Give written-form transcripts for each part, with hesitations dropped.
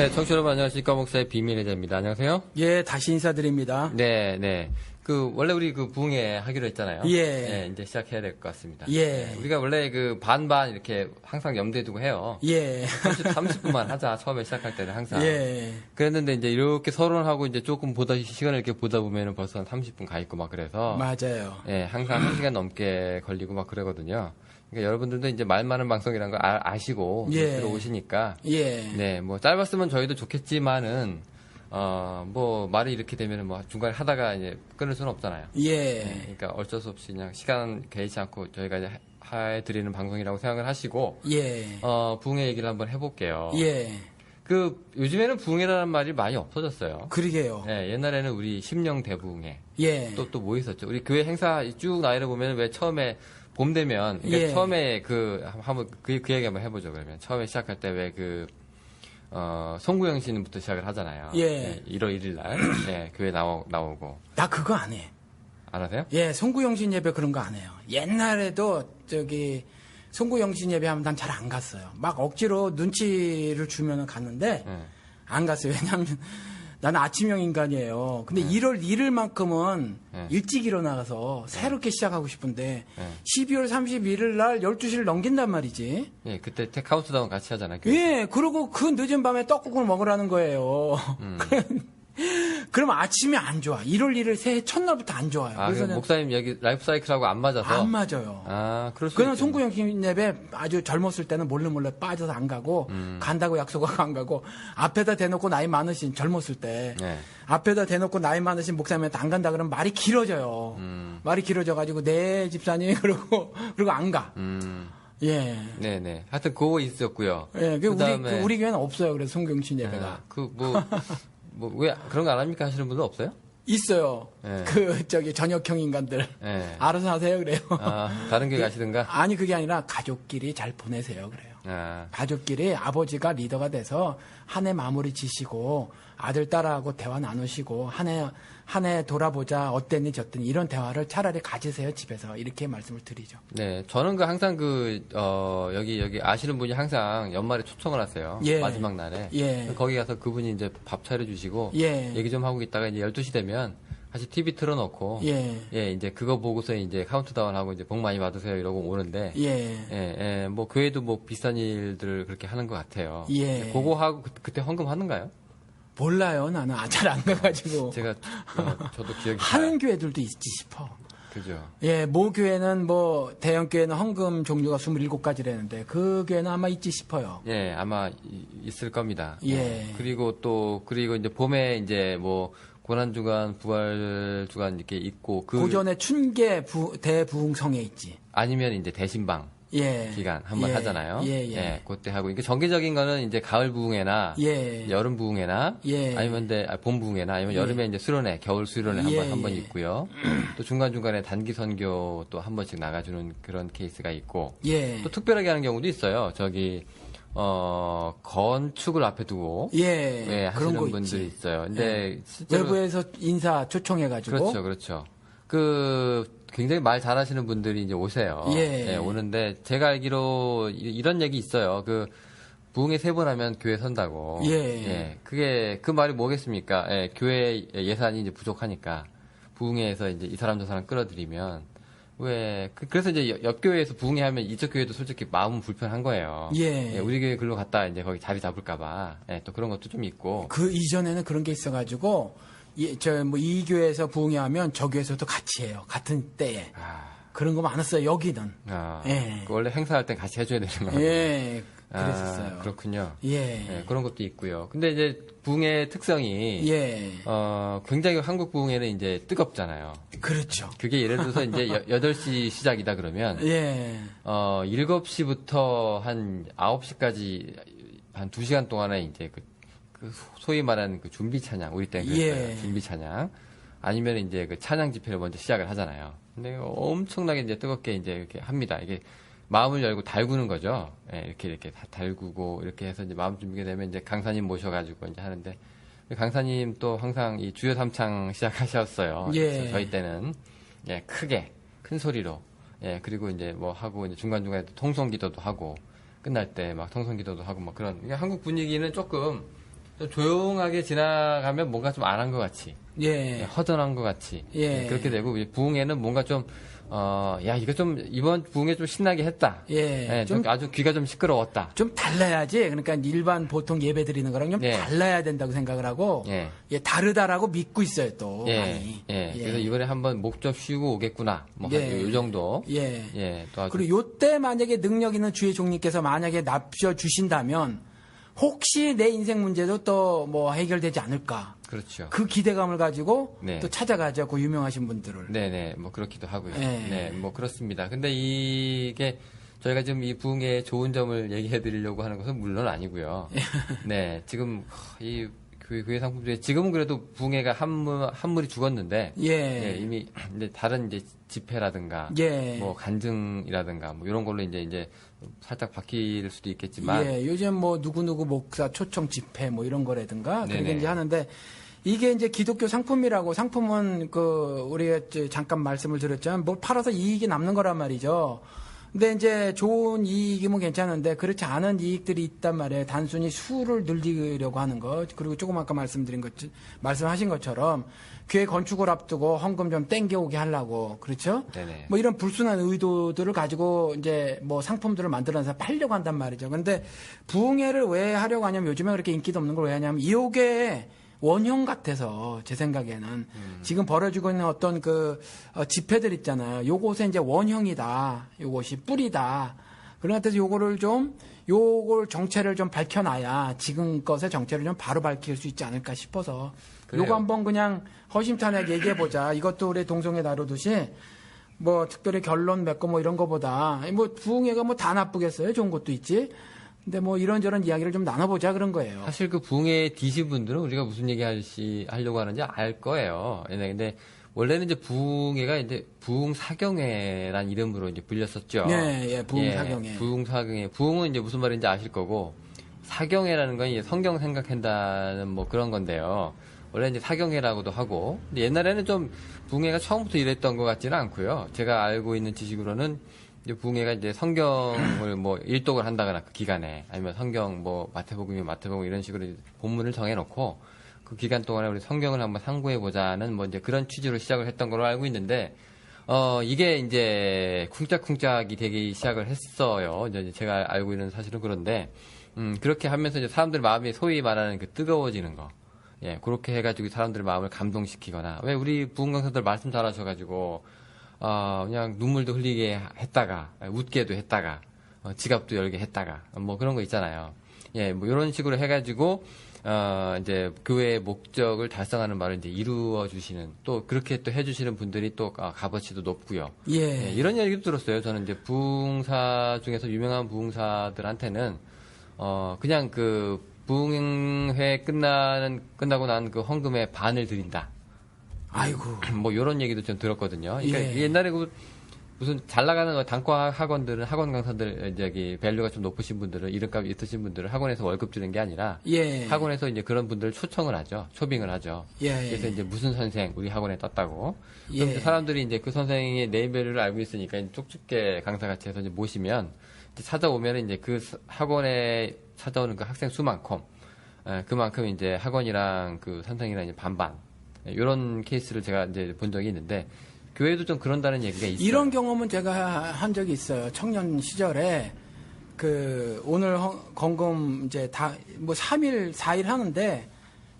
네, 청취자 여러분 안녕하십니까. 목사의 비밀의 자입니다. 안녕하세요. 예, 다시 인사드립니다. 네, 네. 원래 우리 부흥회 하기로 했잖아요. 예. 네, 이제 시작해야 될 것 같습니다. 예. 네, 우리가 원래 반반 이렇게 항상 염두에 두고 해요. 예. 30분만 하자. 처음에 시작할 때는 항상. 예. 그랬는데 이제 이렇게 서론하고 이제 조금 시간을 이렇게 보다 보면은 벌써 한 30분 가 있고 막 그래서. 맞아요. 예, 항상 1시간 넘게 걸리고 막 그러거든요. 그러니까 여러분들도 이제 말 많은 방송이라는 거 아시고 예. 들어오시니까. 예. 네, 짧았으면 저희도 좋겠지만은, 말이 이렇게 되면은 중간에 하다가 이제 끊을 수는 없잖아요. 예. 네, 그러니까 어쩔 수 없이 그냥 시간 개의치 않고 저희가 이제 해드리는 방송이라고 생각을 하시고, 예. 부흥회 얘기를 한번 해볼게요. 예. 요즘에는 부흥회라는 말이 많이 없어졌어요. 그러게요. 네, 옛날에는 우리 심령 대부흥회. 예. 또 뭐 있었죠? 우리 교회 행사 쭉 나이를 보면 왜 처음에 봄 되면, 그러니까 예. 처음에 한번 그 얘기 한번 해보죠, 그러면. 처음에 시작할 때 왜 송구영 씨부터 시작을 하잖아요. 예. 1월 1일 날. 예, 교회 나오고. 나 그거 안 해. 안 하세요? 예, 송구영신 예배 그런 거 안 해요. 옛날에도 송구영신 예배 하면 난 잘 안 갔어요. 막 억지로 눈치를 주면은 갔는데, 예. 안 갔어요. 왜냐면 나는 아침형 인간이에요. 근데 1월 1일만큼은 일찍 일어나서 새롭게 시작하고 싶은데 12월 31일 날 12시를 넘긴단 말이지. 예, 그때 카운트다운 같이 하잖아요. 예, 그리고 그 늦은 밤에 떡국을 먹으라는 거예요. 그러면 아침이 안 좋아. 1월 1일 새해 첫날부터 안 좋아요. 그래서 목사님 여기 라이프 사이클하고 안 맞아서? 안 맞아요. 그럴 수 그냥 있겠네. 송구영 예배 아주 젊었을 때는 몰래 빠져서 안 가고 간다고 약속하고 안 가고 앞에다 대놓고 나이 많으신 젊었을 때 네. 앞에다 대놓고 나이 많으신 목사님한테 안 간다 그러면 말이 길어져요. 말이 길어져가지고 네 집사님 그리고 안 가. 예. 네네. 하여튼 그거 있었고요. 예. 그다음에 우리 교회는 없어요. 그래서 송경신 예배가. 왜 그런 거 안 합니까 하시는 분들 없어요? 있어요. 예. 저녁형 인간들. 예. 알아서 하세요. 그래요. 다른 교회 가시든가? 아니, 그게 아니라 가족끼리 잘 보내세요. 그래요. 가족끼리 아버지가 리더가 돼서 한 해 마무리 지시고 아들, 딸하고 대화 나누시고 한 해 돌아보자. 어땠니, 저땠니. 이런 대화를 차라리 가지세요. 집에서. 이렇게 말씀을 드리죠. 네. 저는 항상 여기 아시는 분이 항상 연말에 초청을 하세요. 예. 마지막 날에. 예. 거기 가서 그분이 이제 밥 차려주시고. 예. 얘기 좀 하고 있다가 이제 12시 되면 다시 TV 틀어놓고. 예. 예, 이제 그거 보고서 이제 카운트다운 하고 이제 복 많이 받으세요. 이러고 오는데. 예. 교회도 비싼 일들을 그렇게 하는 것 같아요. 예. 그거 하고 그때 헌금 하는가요? 몰라요. 나는 잘 안 가가지고. 제가, 저도 기억이 하는 교회들도 있지 싶어. 그죠. 예, 모 교회는 대형 교회는 헌금 종류가 27가지라는데 그 교회는 아마 있지 싶어요. 예, 아마 있을 겁니다. 예. 그리고 이제 봄에 이제 고난주간, 부활주간 이렇게 있고 고전에 춘계 대부흥성에 있지. 아니면 이제 대신방. 예. 기간 한번 하잖아요. 예. 그때 하고. 이게 정기적인 거는 이제 가을 부흥회나 여름 부흥회나 아니면 봄 부흥회나 아니면 여름에 이제 수련회, 겨울 수련회 한번 있고요. 또 중간중간에 단기 선교 또 한 번씩 나가주는 그런 케이스가 있고. 또 특별하게 하는 경우도 있어요. 건축을 앞에 두고 하시는 그런 거 분들이 있지. 있어요. 근데 실제로 외부에서 인사 초청해가지고. 그렇죠. 굉장히 말 잘하시는 분들이 이제 오세요. 예. 오는데 제가 알기로 이런 얘기 있어요. 부흥회 3번 하면 교회 선다고. 예. 그 말이 뭐겠습니까? 예, 교회 예산이 이제 부족하니까 부흥회에서 이제 이 사람 저 사람 끌어들이면 그래서 이제 옆 교회에서 부흥회 하면 이쪽 교회도 솔직히 마음은 불편한 거예요. 예. 우리 교회 글로 갔다 이제 거기 자리 잡을까봐. 또 그런 것도 좀 있고. 그 이전에는 그런 게 있어가지고 이 교회에서 부흥회 하면 저 교회에서도 같이 해요. 같은 때에. 그런 거 많았어요. 여기는. 예. 원래 행사할 때 같이 해줘야 되는 거예요. 예. 그랬었어요. 그렇군요. 예. 그런 것도 있고요. 근데 이제 부흥회 특성이 굉장히 한국 부흥회는 이제 뜨겁잖아요. 그렇죠. 그게 예를 들어서 이제 8시 시작이다 그러면 7시부터 한 9시까지 한 2시간 동안에 이제 소위 말하는 준비 찬양, 우리 때는 그랬어요. 준비 찬양. 아니면 이제 찬양 집회를 먼저 시작을 하잖아요. 근데 엄청나게 이제 뜨겁게 이제 이렇게 합니다. 이게 마음을 열고 달구는 거죠. 이렇게 다 달구고 이렇게 해서 이제 마음 준비가 되면 이제 강사님 모셔가지고 이제 하는데 강사님 또 항상 이 주여 삼창 시작하셨어요. 그래서 저희 때는 크게 큰 소리로 그리고 이제 하고 이제 중간중간에 통성기도도 하고 끝날 때 막 통성기도도 하고 막 그런 한국 분위기는 조금 좀 조용하게 지나가면 뭔가 좀 안 한 것 같이. 예. 허전한 것 같이. 예. 그렇게 되고, 부흥회는 뭔가 좀, 야, 이거 좀, 이번 부흥회 좀 신나게 했다. 예. 좀 아주 귀가 좀 시끄러웠다. 좀 달라야지. 그러니까 일반 보통 예배 드리는 거랑 좀 달라야 된다고 생각을 하고, 예, 다르다라고 믿고 있어요, 또. 많이. 그래서 이번에 한번 목 좀 쉬고 오겠구나. 뭐, 요 정도. 또 아주. 그리고 요때 만약에 능력 있는 주의 종님께서 만약에 납셔 주신다면, 혹시 내 인생 문제도 또 뭐 해결되지 않을까. 그렇죠. 그 기대감을 가지고 또 찾아가죠. 그 유명하신 분들을. 네네. 뭐 그렇기도 하고요. 네. 뭐 그렇습니다. 근데 이게 저희가 지금 이 부흥의 좋은 점을 얘기해 드리려고 하는 것은 물론 아니고요. 네. 지금 이 교회 상품 중에 지금은 그래도 부흥회가 한 물이 죽었는데 이미 이제 다른 이제 집회라든가 뭐 간증이라든가 뭐 이런 걸로 이제 살짝 바뀔 수도 있겠지만 요즘 뭐 누구누구 목사 초청 집회 뭐 이런 거라든가 그렇게 이제 하는데 이게 이제 기독교 상품이라고 상품은 우리가 잠깐 말씀을 드렸지만 뭐 팔아서 이익이 남는 거란 말이죠. 근데 이제 좋은 이익이면 괜찮은데 그렇지 않은 이익들이 있단 말이에요. 단순히 수를 늘리려고 하는 것. 그리고 조금 아까 말씀하신 것처럼 교회 건축을 앞두고 헌금 좀 땡겨오게 하려고. 그렇죠? 네네. 뭐 이런 불순한 의도들을 가지고 이제 뭐 상품들을 만들어서 팔려고 한단 말이죠. 근데 부흥회를 왜 하려고 하냐면 요즘에 그렇게 인기도 없는 걸 왜 하냐면 이게 원형 같아서 제 생각에는 지금 벌어지고 있는 어떤 집회들 있잖아요. 요것에 이제 원형이다. 요것이 뿌리다. 그런 것에서 요걸 정체를 좀 밝혀놔야 지금 것의 정체를 좀 바로 밝힐 수 있지 않을까 싶어서 그래요. 요거 한번 그냥 허심탄회하게 얘기해보자. 이것도 우리 동성애 다루듯이 뭐 특별히 결론 맺고 뭐 이런 거보다 뭐 부흥회가 뭐 다 나쁘겠어요. 좋은 것도 있지. 근데 뭐 이런저런 이야기를 좀 나눠보자 그런 거예요. 사실 그 부흥회 DG 분들은 우리가 무슨 얘기 하려고 하는지 알 거예요. 근데 원래는 이제 부흥회가 이제 부흥사경회란 이름으로 이제 불렸었죠. 부흥사경회. 부흥사경회. 부흥은 이제 무슨 말인지 아실 거고, 사경회라는 건 이제 성경 생각한다는 뭐 그런 건데요. 원래 이제 사경회라고도 하고, 근데 옛날에는 좀 부흥회가 처음부터 이랬던 것 같지는 않고요. 제가 알고 있는 지식으로는 이제 부흥회가 이제 성경을 뭐 일독을 한다거나 그 기간에 아니면 성경 뭐 마태복음 이런 식으로 본문을 정해놓고 그 기간 동안에 우리 성경을 한번 상고해보자는 뭐 이제 그런 취지로 시작을 했던 걸로 알고 있는데 이게 이제 쿵짝쿵짝이 되기 시작을 했어요. 이제 제가 알고 있는 사실은 그런데 그렇게 하면서 이제 사람들 마음이 소위 말하는 그 뜨거워지는 거. 그렇게 해가지고 사람들의 마음을 감동시키거나 왜 우리 부흥 강사들 말씀 잘하셔가지고 그냥 눈물도 흘리게 했다가, 웃게도 했다가, 지갑도 열게 했다가, 뭐 그런 거 있잖아요. 뭐 이런 식으로 해가지고, 이제 교회의 목적을 달성하는 말을 이제 이루어 주시는, 또 그렇게 또 해주시는 분들이 또 값어치도 높고요. 이런 얘기도 들었어요. 저는 이제 부흥사 중에서 유명한 부흥사들한테는, 그냥 그 부흥회 끝나고 난 그 헌금의 반을 드린다. 아이고. 뭐, 이런 얘기도 좀 들었거든요. 그러니까 옛날에 무슨 잘 나가는 단과 학원들은, 학원 강사들, 밸류가 좀 높으신 분들은, 이름값이 있으신 분들은 학원에서 월급 주는 게 아니라, 학원에서 이제 그런 분들을 초청을 하죠. 초빙을 하죠. 그래서 이제 무슨 선생, 우리 학원에 떴다고. 그럼 사람들이 이제 그 선생의 네임밸류를 알고 있으니까 쪽집게 강사같이 해서 이제 모시면, 이제 찾아오면 이제 그 학원에 찾아오는 그 학생 수만큼, 그만큼 이제 학원이랑 그 선생이랑 이제 반반. 이런 케이스를 제가 이제 본 적이 있는데 교회도 좀 그런다는 얘기가 있어요. 이런 경험은 제가 한 적이 있어요. 청년 시절에 오늘 헌금 이제 다 뭐 3일, 4일 하는데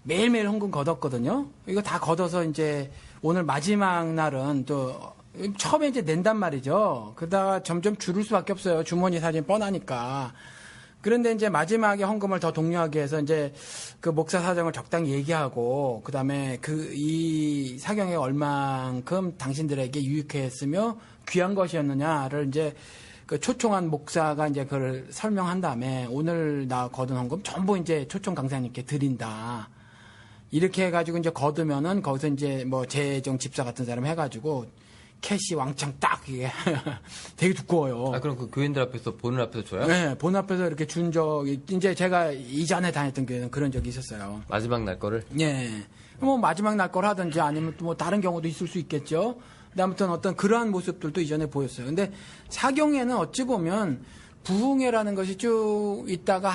매일매일 헌금 걷었거든요. 이거 다 걷어서 이제 오늘 마지막 날은 또 처음에 이제 낸단 말이죠. 그러다가 점점 줄을 수밖에 없어요. 주머니 사진 뻔하니까. 그런데 이제 마지막에 헌금을 더 독려하기 위해서 이제 그 목사 사정을 적당히 얘기하고 그다음에 이 사경에 얼만큼 당신들에게 유익했으며 귀한 것이었느냐를 이제 그 초청한 목사가 이제 그걸 설명한 다음에 오늘 나 거둔 헌금 전부 이제 초청 강사님께 드린다. 이렇게 해가지고 이제 거두면은 거기서 이제 뭐 재정 집사 같은 사람 해가지고 캐시 왕창 딱 이게 되게 두꺼워요. 그럼 그 교인들 앞에서 보는 앞에서 줘요? 네, 본 앞에서 이렇게 준 적이 이제 제가 이전에 다녔던 교회는 그런 적이 있었어요. 마지막 날 거를? 뭐 마지막 날 걸 하든지 아니면 또 뭐 다른 경우도 있을 수 있겠죠. 근데 아무튼 어떤 그러한 모습들도 이전에 보였어요. 근데 사경에는 어찌 보면 부흥회라는 것이 쭉 있다가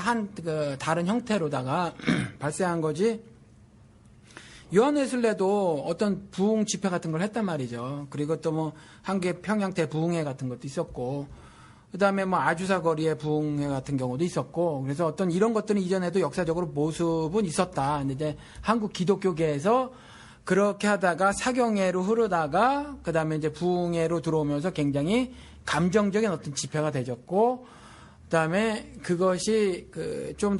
다른 형태로다가 발생한 거지. 요한 웨슬레도 어떤 부흥 집회 같은 걸 했단 말이죠. 그리고 또 뭐 한국의 평양 대부흥회 같은 것도 있었고, 그다음에 뭐 아주사 거리의 부흥회 같은 경우도 있었고, 그래서 어떤 이런 것들은 이전에도 역사적으로 모습은 있었다. 근데 이제 한국 기독교계에서 그렇게 하다가 사경회로 흐르다가 그다음에 이제 부흥회로 들어오면서 굉장히 감정적인 어떤 집회가 되졌고, 그다음에 그것이 좀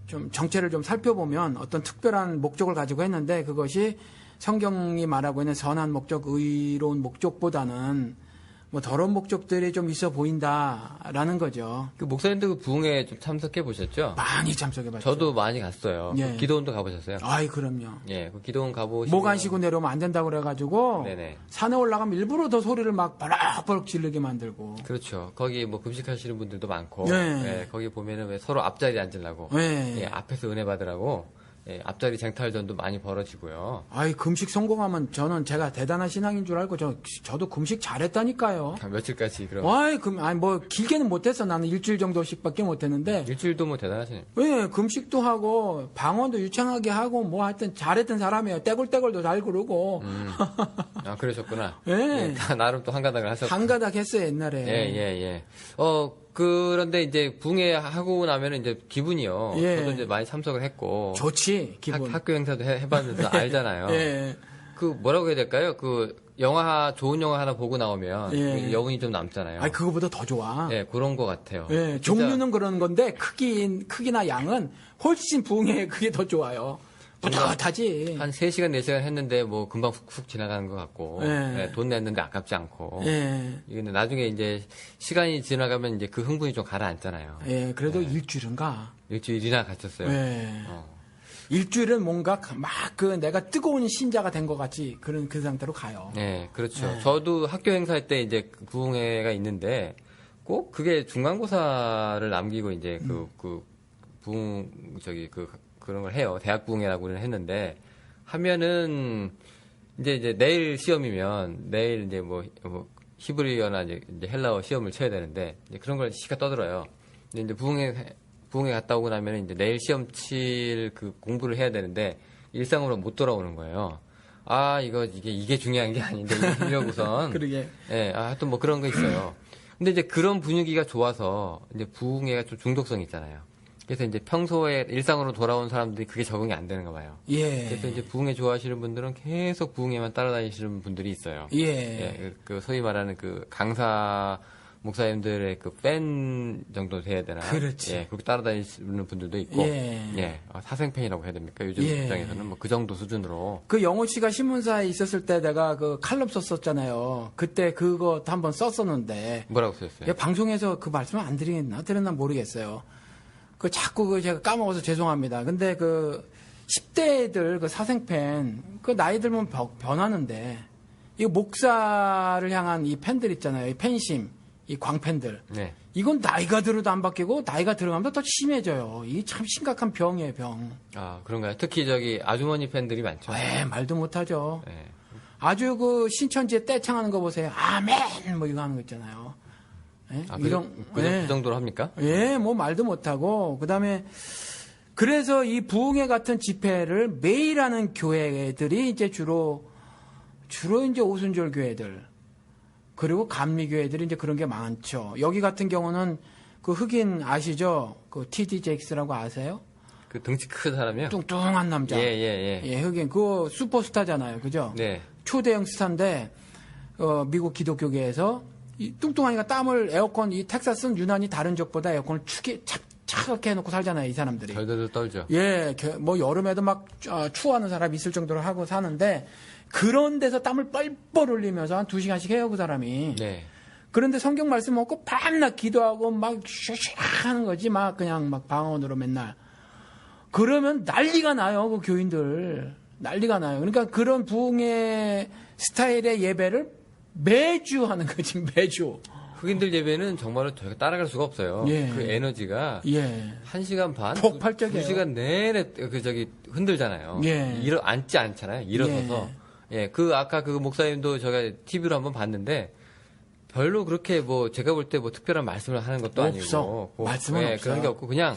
좀 정체를 좀 살펴보면 어떤 특별한 목적을 가지고 했는데, 그것이 성경이 말하고 있는 선한 목적, 의로운 목적보다는 뭐 더러운 목적들이 좀 있어 보인다라는 거죠. 그 목사님도 그 부흥회 좀 참석해 보셨죠? 많이 참석해봤죠. 저도 많이 갔어요. 예. 그 기도원도 가보셨어요? 아이, 그럼요. 예, 그 기도원 가보시면 목 안 쉬고 내려오면 안 된다고 그래가지고 네네. 산에 올라가면 일부러 더 소리를 막 버럭버럭 지르게 만들고. 그렇죠. 거기 뭐 금식하시는 분들도 많고, 네. 예, 거기 보면은 왜 서로 앞자리에 앉으려고, 네. 예, 앞에서 은혜 받으라고, 예, 앞자리 쟁탈전도 많이 벌어지고요. 아이, 금식 성공하면 저는 제가 대단한 신앙인 줄 알고 저도 금식 잘했다니까요. 며칠까지 그럼? 아이, 뭐 길게는 못했어. 나는 일주일 정도씩밖에 못했는데. 일주일도 뭐 대단하시네요. 예, 금식도 하고 방언도 유창하게 하고 뭐 하여튼 잘했던 사람이에요. 떼굴떼굴도 잘 구르고. 아, 그러셨구나. 예. 예, 다 나름 또 한가닥을 하셨고. 한가닥 했어요, 옛날에. 예. 그런데 이제 부흥회 하고 나면은 이제 기분이요. 예. 저도 이제 많이 참석을 했고. 좋지, 기분. 학교 행사도 해봤는데 알잖아요. 예. 그 뭐라고 해야 될까요? 그 좋은 영화 하나 보고 나오면 예. 여운이 좀 남잖아요. 아니, 그거보다 더 좋아. 예, 그런 것 같아요. 예, 진짜 종류는 그런 건데 크기나 양은 훨씬 부흥회 그게 더 좋아요. 뿌듯하지. 한 3시간, 4시간 했는데 뭐 금방 훅훅 지나가는 것 같고. 예. 예, 돈 냈는데 아깝지 않고. 예. 근데 나중에 이제 시간이 지나가면 이제 그 흥분이 좀 가라앉잖아요. 예, 그래도 일주일은 가. 일주일이나 갔었어요. 예. 일주일은 뭔가 내가 뜨거운 신자가 된 것 같이 그 상태로 가요. 네, 그렇죠. 예. 저도 학교 행사할 때 이제 부흥회가 있는데 꼭 그게 중간고사를 남기고 이제 그런 걸 해요. 대학 부흥회라고는 했는데 하면은 이제 내일 시험이면 내일 이제 뭐 히브리어나 이제 헬라어 시험을 쳐야 되는데 이제 그런 걸 시가 떠들어요. 근데 이제 부흥회 갔다 오고 나면 이제 내일 시험 칠 그 공부를 해야 되는데 일상으로 못 돌아오는 거예요. 아, 이게 중요한 게 아닌데 이러고선. 그러게. 예, 하여튼 뭐 그런 거 있어요. 근데 이제 그런 분위기가 좋아서 이제 부흥회가 좀 중독성이 있잖아요. 그래서 이제 평소에 일상으로 돌아온 사람들이 그게 적응이 안 되는가 봐요. 예. 그래서 이제 부흥회 좋아하시는 분들은 계속 부흥회만 따라다니시는 분들이 있어요. 예. 예, 그 소위 말하는 그 강사 목사님들의 그 팬 정도 돼야 되나? 그렇지. 예, 그렇게 따라다니시는 분들도 있고. 예. 사생팬이라고 해야 됩니까? 요즘 예. 입장에서는 뭐 그 정도 수준으로. 그 영호 씨가 신문사에 있었을 때 내가 그 칼럼 썼었잖아요. 그때 그거 한번 썼었는데. 뭐라고 쓰셨어요? 예, 방송에서 그 말씀을 안 드렸나 모르겠어요. 자꾸 제가 까먹어서 죄송합니다. 근데 10대 애들 사생팬, 나이 들면 변하는데, 이 목사를 향한 이 팬들 있잖아요. 이 팬심, 이 광팬들. 네. 이건 나이가 들어도 안 바뀌고, 나이가 들어가면 더 심해져요. 이게 참 심각한 병이에요, 병. 아, 그런가요? 특히 아주머니 팬들이 많죠. 말도 못하죠. 네. 아주 신천지에 떼창하는 거 보세요. 아멘! 뭐 이거 하는 거 있잖아요. 예? 그 정도로 합니까? 예, 뭐 말도 못하고 그다음에 그래서 이 부흥회 같은 집회를 매일 하는 교회들이 이제 주로 이제 오순절 교회들 그리고 감리 교회들이 이제 그런 게 많죠. 여기 같은 경우는 그 흑인 아시죠? 그 TD 제익스라고 아세요? 그 등치 큰 사람이요? 뚱뚱한 남자. 예. 흑인 그거 슈퍼스타잖아요, 그죠? 네. 초대형 스타인데 미국 기독교계에서 이 뚱뚱하니까 땀을 이 텍사스는 유난히 다른 지역보다 에어컨을 차갑게 해놓고 살잖아요, 이 사람들이. 덜덜 떨죠. 예, 뭐 여름에도 막 추워하는 사람이 있을 정도로 하고 사는데 그런 데서 땀을 뻘뻘 흘리면서 한 2시간씩 해요, 그 사람이. 네. 그런데 성경 말씀 먹고 밤낮 기도하고 막 하는 거지, 그냥 방언으로 맨날. 그러면 난리가 나요, 그 교인들. 난리가 나요. 그러니까 그런 부흥의 스타일의 예배를 매주 하는 거지, 매주. 흑인들 예배는 정말로 저희가 따라갈 수가 없어요. 예. 그 에너지가 1시간 반, 폭발적이에요. 2시간 내내 흔들잖아요. 예. 앉지 않잖아요. 일어서서. 예. 아까 그 목사님도 제가 TV로 한번 봤는데 별로 그렇게 뭐 제가 볼 때 뭐 특별한 말씀을 하는 것도 없어. 아니고 말씀은 없어요. 그런 게 없고 그냥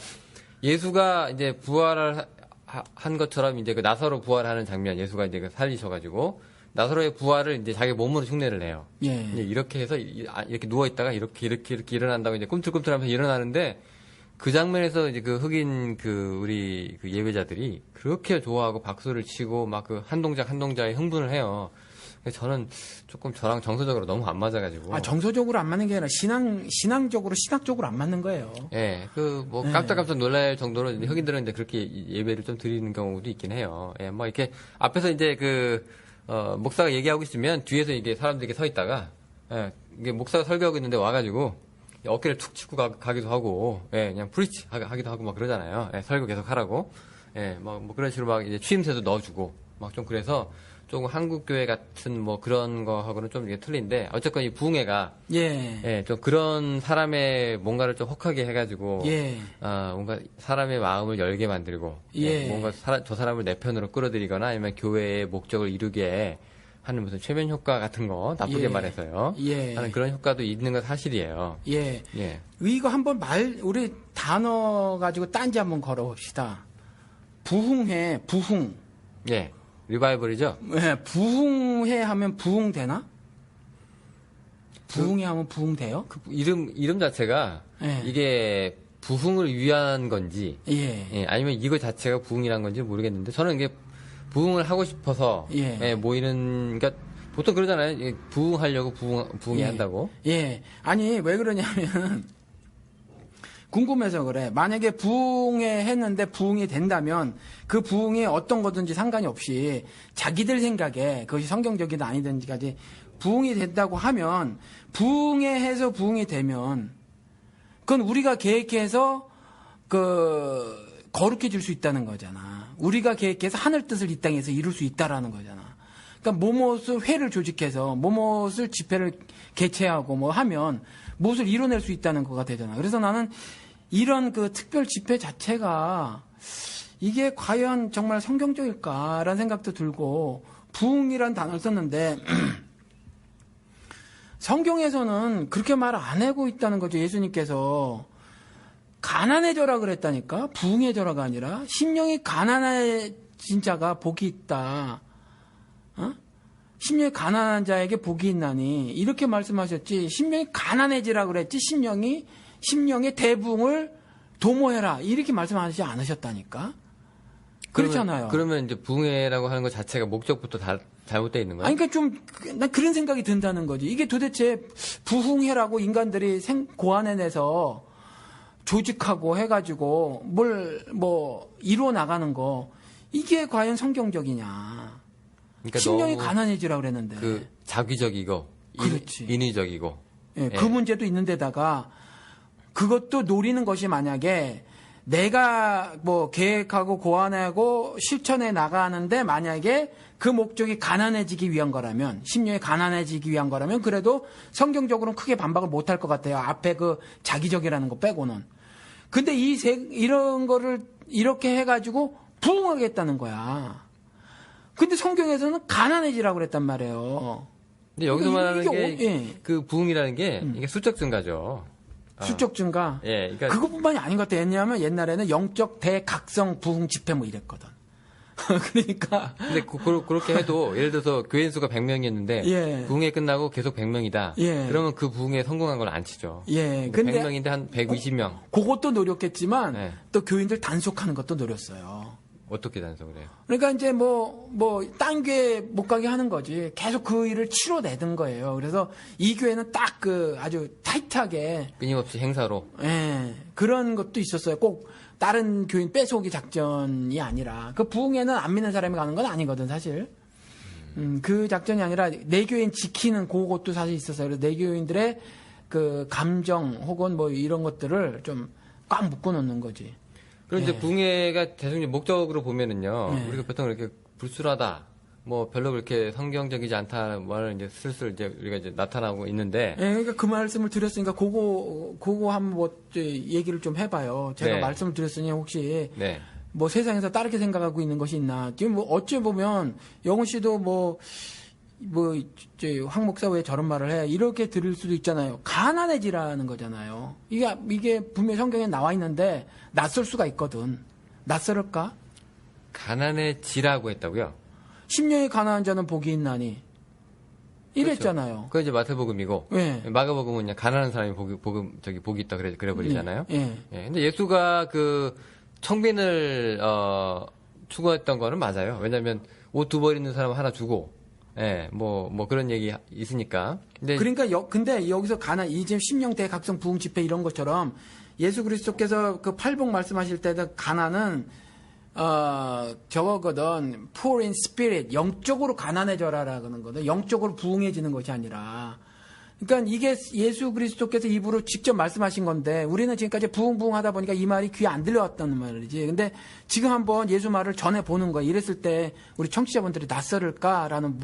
예수가 이제 부활을 한 것처럼 이제 그 나사로 부활하는 장면 예수가 이제 살리셔가지고 나사로의 부활을 이제 자기 몸으로 흉내를 내요. 예. 이제 이렇게 해서 이렇게 누워 있다가 이렇게 일어난다고 이제 꿈틀꿈틀하면서 일어나는데 그 장면에서 이제 그 흑인 우리 예배자들이 그렇게 좋아하고 박수를 치고 막 그 한 동작에 흥분을 해요. 저는 조금 저랑 정서적으로 너무 안 맞아가지고. 정서적으로 안 맞는 게 아니라 신앙적으로 안 맞는 거예요. 예, 뭐 깜짝깜짝 놀랄 정도로 흑인들은 이제 그렇게 예배를 좀 드리는 경우도 있긴 해요. 예, 뭐 이렇게 앞에서 이제 목사가 얘기하고 있으면 뒤에서 이게 사람들이 이렇게 서 있다가, 예, 이게 목사가 설교하고 있는데 와가지고 어깨를 툭 치고 가기도 하고, 예, 그냥 프리치 하기도 하고 막 그러잖아요. 예, 설교 계속 하라고. 예, 뭐 그런 식으로 막 이제 취임새도 넣어주고, 막 좀 그래서 조금 한국 교회 같은 뭐 그런 거하고는 좀 이게 틀린데 어쨌건 이 부흥회가 예, 좀 그런 사람의 뭔가를 좀 혹하게 해가지고 뭔가 사람의 마음을 열게 만들고 뭔가 저 사람을 내 편으로 끌어들이거나 아니면 교회의 목적을 이루게 하는 무슨 최면 효과 같은 거 나쁘게 말해서요 하는 그런 효과도 있는 건 사실이에요. 이거 한번 우리 단어 가지고 딴지 한번 걸어봅시다. 부흥회 부흥. 예. 리바이벌이죠? 네, 부흥회 하면 부흥 되나? 부흥회 하면 부흥 돼요? 그 이름 자체가 이게 부흥을 위한 건지 아니면 이거 자체가 부흥이란 건지 모르겠는데 저는 이게 부흥을 하고 싶어서 모이는 그러니까 보통 그러잖아요. 부흥하려고 부흥회 한다고. 아니 왜 그러냐면 궁금해서 그래. 만약에 부흥회 했는데 부흥이 된다면 그 부흥이 어떤 거든지 상관이 없이 자기들 생각에 그것이 성경적이든 아니든지까지 부흥이 된다고 하면 부흥회 해서 부흥이 되면 그건 우리가 계획해서 거룩해 질 수 있다는 거잖아. 우리가 계획해서 하늘 뜻을 이 땅에서 이룰 수 있다라는 거잖아. 그러니까 뭐뭇을 회를 조직해서 뭐뭇을 집회를 개최하고 뭐 하면 무엇을 이뤄낼 수 있다는 거가 되잖아. 그래서 나는 이런 특별 집회 자체가 이게 과연 정말 성경적일까라는 생각도 들고 부흥이란 단어를 썼는데 성경에서는 그렇게 말 안 하고 있다는 거죠. 예수님께서 가난해져라 그랬다니까. 부흥해져라가 아니라 심령이 가난해진 자가 복이 있다. 심령이 가난한 자에게 복이 있나니 이렇게 말씀하셨지. 심령이 가난해지라 그랬지. 심령의 대붕을 도모해라 이렇게 말씀하시지 않으셨다니까. 그렇잖아요. 그러면 이제 부흥회라고 하는 것 자체가 목적부터 잘못되어 있는 거예요? 아니, 그러니까 난 그런 생각이 든다는 거지. 이게 도대체 부흥회라고 인간들이 고안해내서 조직하고 해가지고 이루어 나가는 거 이게 과연 성경적이냐. 그러니까 심령이 가난해지라 그랬는데. 자기적이고 인위적이고. 그 문제도 있는데다가 그것도 노리는 것이 만약에 내가 계획하고 고안하고 실천해 나가는데 만약에 그 목적이 가난해지기 위한 거라면, 심령이 가난해지기 위한 거라면 그래도 성경적으로는 크게 반박을 못할 것 같아요. 앞에 자기적이라는 거 빼고는. 근데 이런 거를 이렇게 해가지고 부흥하겠다는 거야. 근데 성경에서는 가난해지라고 그랬단 말이에요. 근데 여기서 말하는 게 그 부흥이라는 게 이게 수적 증가죠. 수적 증가. 그러니까 그것뿐만이 아닌 것 같아요. 왜냐하면 옛날에는 영적 대각성 부흥 집회 이랬거든. 그러니까. 근데 그렇게 해도 예를 들어서 교인 수가 100명이었는데 부흥회 끝나고 계속 100명이다. 그러면 그 부흥회에 성공한 걸 안 치죠. 근데 100명인데 한 120명. 그것도 노력했지만 또 교인들 단속하는 것도 노렸어요. 어떻게 단속을 해요? 그러니까 이제 딴 교회 못 가게 하는 거지. 계속 그 일을 치러내던 거예요. 그래서 이 교회는 딱 아주 타이트하게. 끊임없이 행사로. 그런 것도 있었어요. 꼭 다른 교인 뺏어오기 작전이 아니라. 그 부흥회는 안 믿는 사람이 가는 건 아니거든, 사실. 그 작전이 아니라 내 교인 지키는 그것도 사실 있었어요. 그래서 내 교인들의 감정 혹은 이런 것들을 좀 꽉 묶어 놓는 거지. 그럼 이제 부흥회가 대중적 목적으로 보면은요, 우리가 보통 이렇게 불순하다, 별로 그렇게 성경적이지 않다는 말을 이제 슬슬 우리가 이제 나타나고 있는데. 그러니까 그 말씀을 드렸으니까 그거 한번 얘기를 좀 해봐요. 제가 말씀을 드렸으니 혹시. 세상에서 다르게 생각하고 있는 것이 있나. 지금 어찌 보면 영훈 씨도 황 목사 왜 저런 말을 해? 이렇게 들을 수도 있잖아요. 가난해지라는 거잖아요. 이게 분명히 성경에 나와 있는데 낯설 수가 있거든. 낯설을까? 가난해지라고 했다고요? 심령이 가난한 자는 복이 있나니. 이랬잖아요. 그렇죠. 그건 이제 마태복음이고, 네. 마가복음은 그냥 가난한 사람이 복이 있다 그래 버리잖아요. 네. 네. 근데 예수가 그 청빈을 추구했던 거는 맞아요. 왜냐면 옷 2벌 있는 사람 하나 주고, 뭐 그런 얘기 있으니까. 근데 여기서 이제 심령 대각성 부흥 집회 이런 것처럼 예수 그리스도께서 그 팔복 말씀하실 때도 가난은 저거거든. poor in spirit. 영적으로 가난해져라 그러는 거든. 영적으로 부흥해지는 것이 아니라. 그러니까 이게 예수 그리스도께서 입으로 직접 말씀하신 건데 우리는 지금까지 부흥 하다 보니까 이 말이 귀에 안 들려왔다는 말이지. 근데 지금 한번 예수 말을 전해 보는 거야. 이랬을 때 우리 청취자분들이 낯설을까라는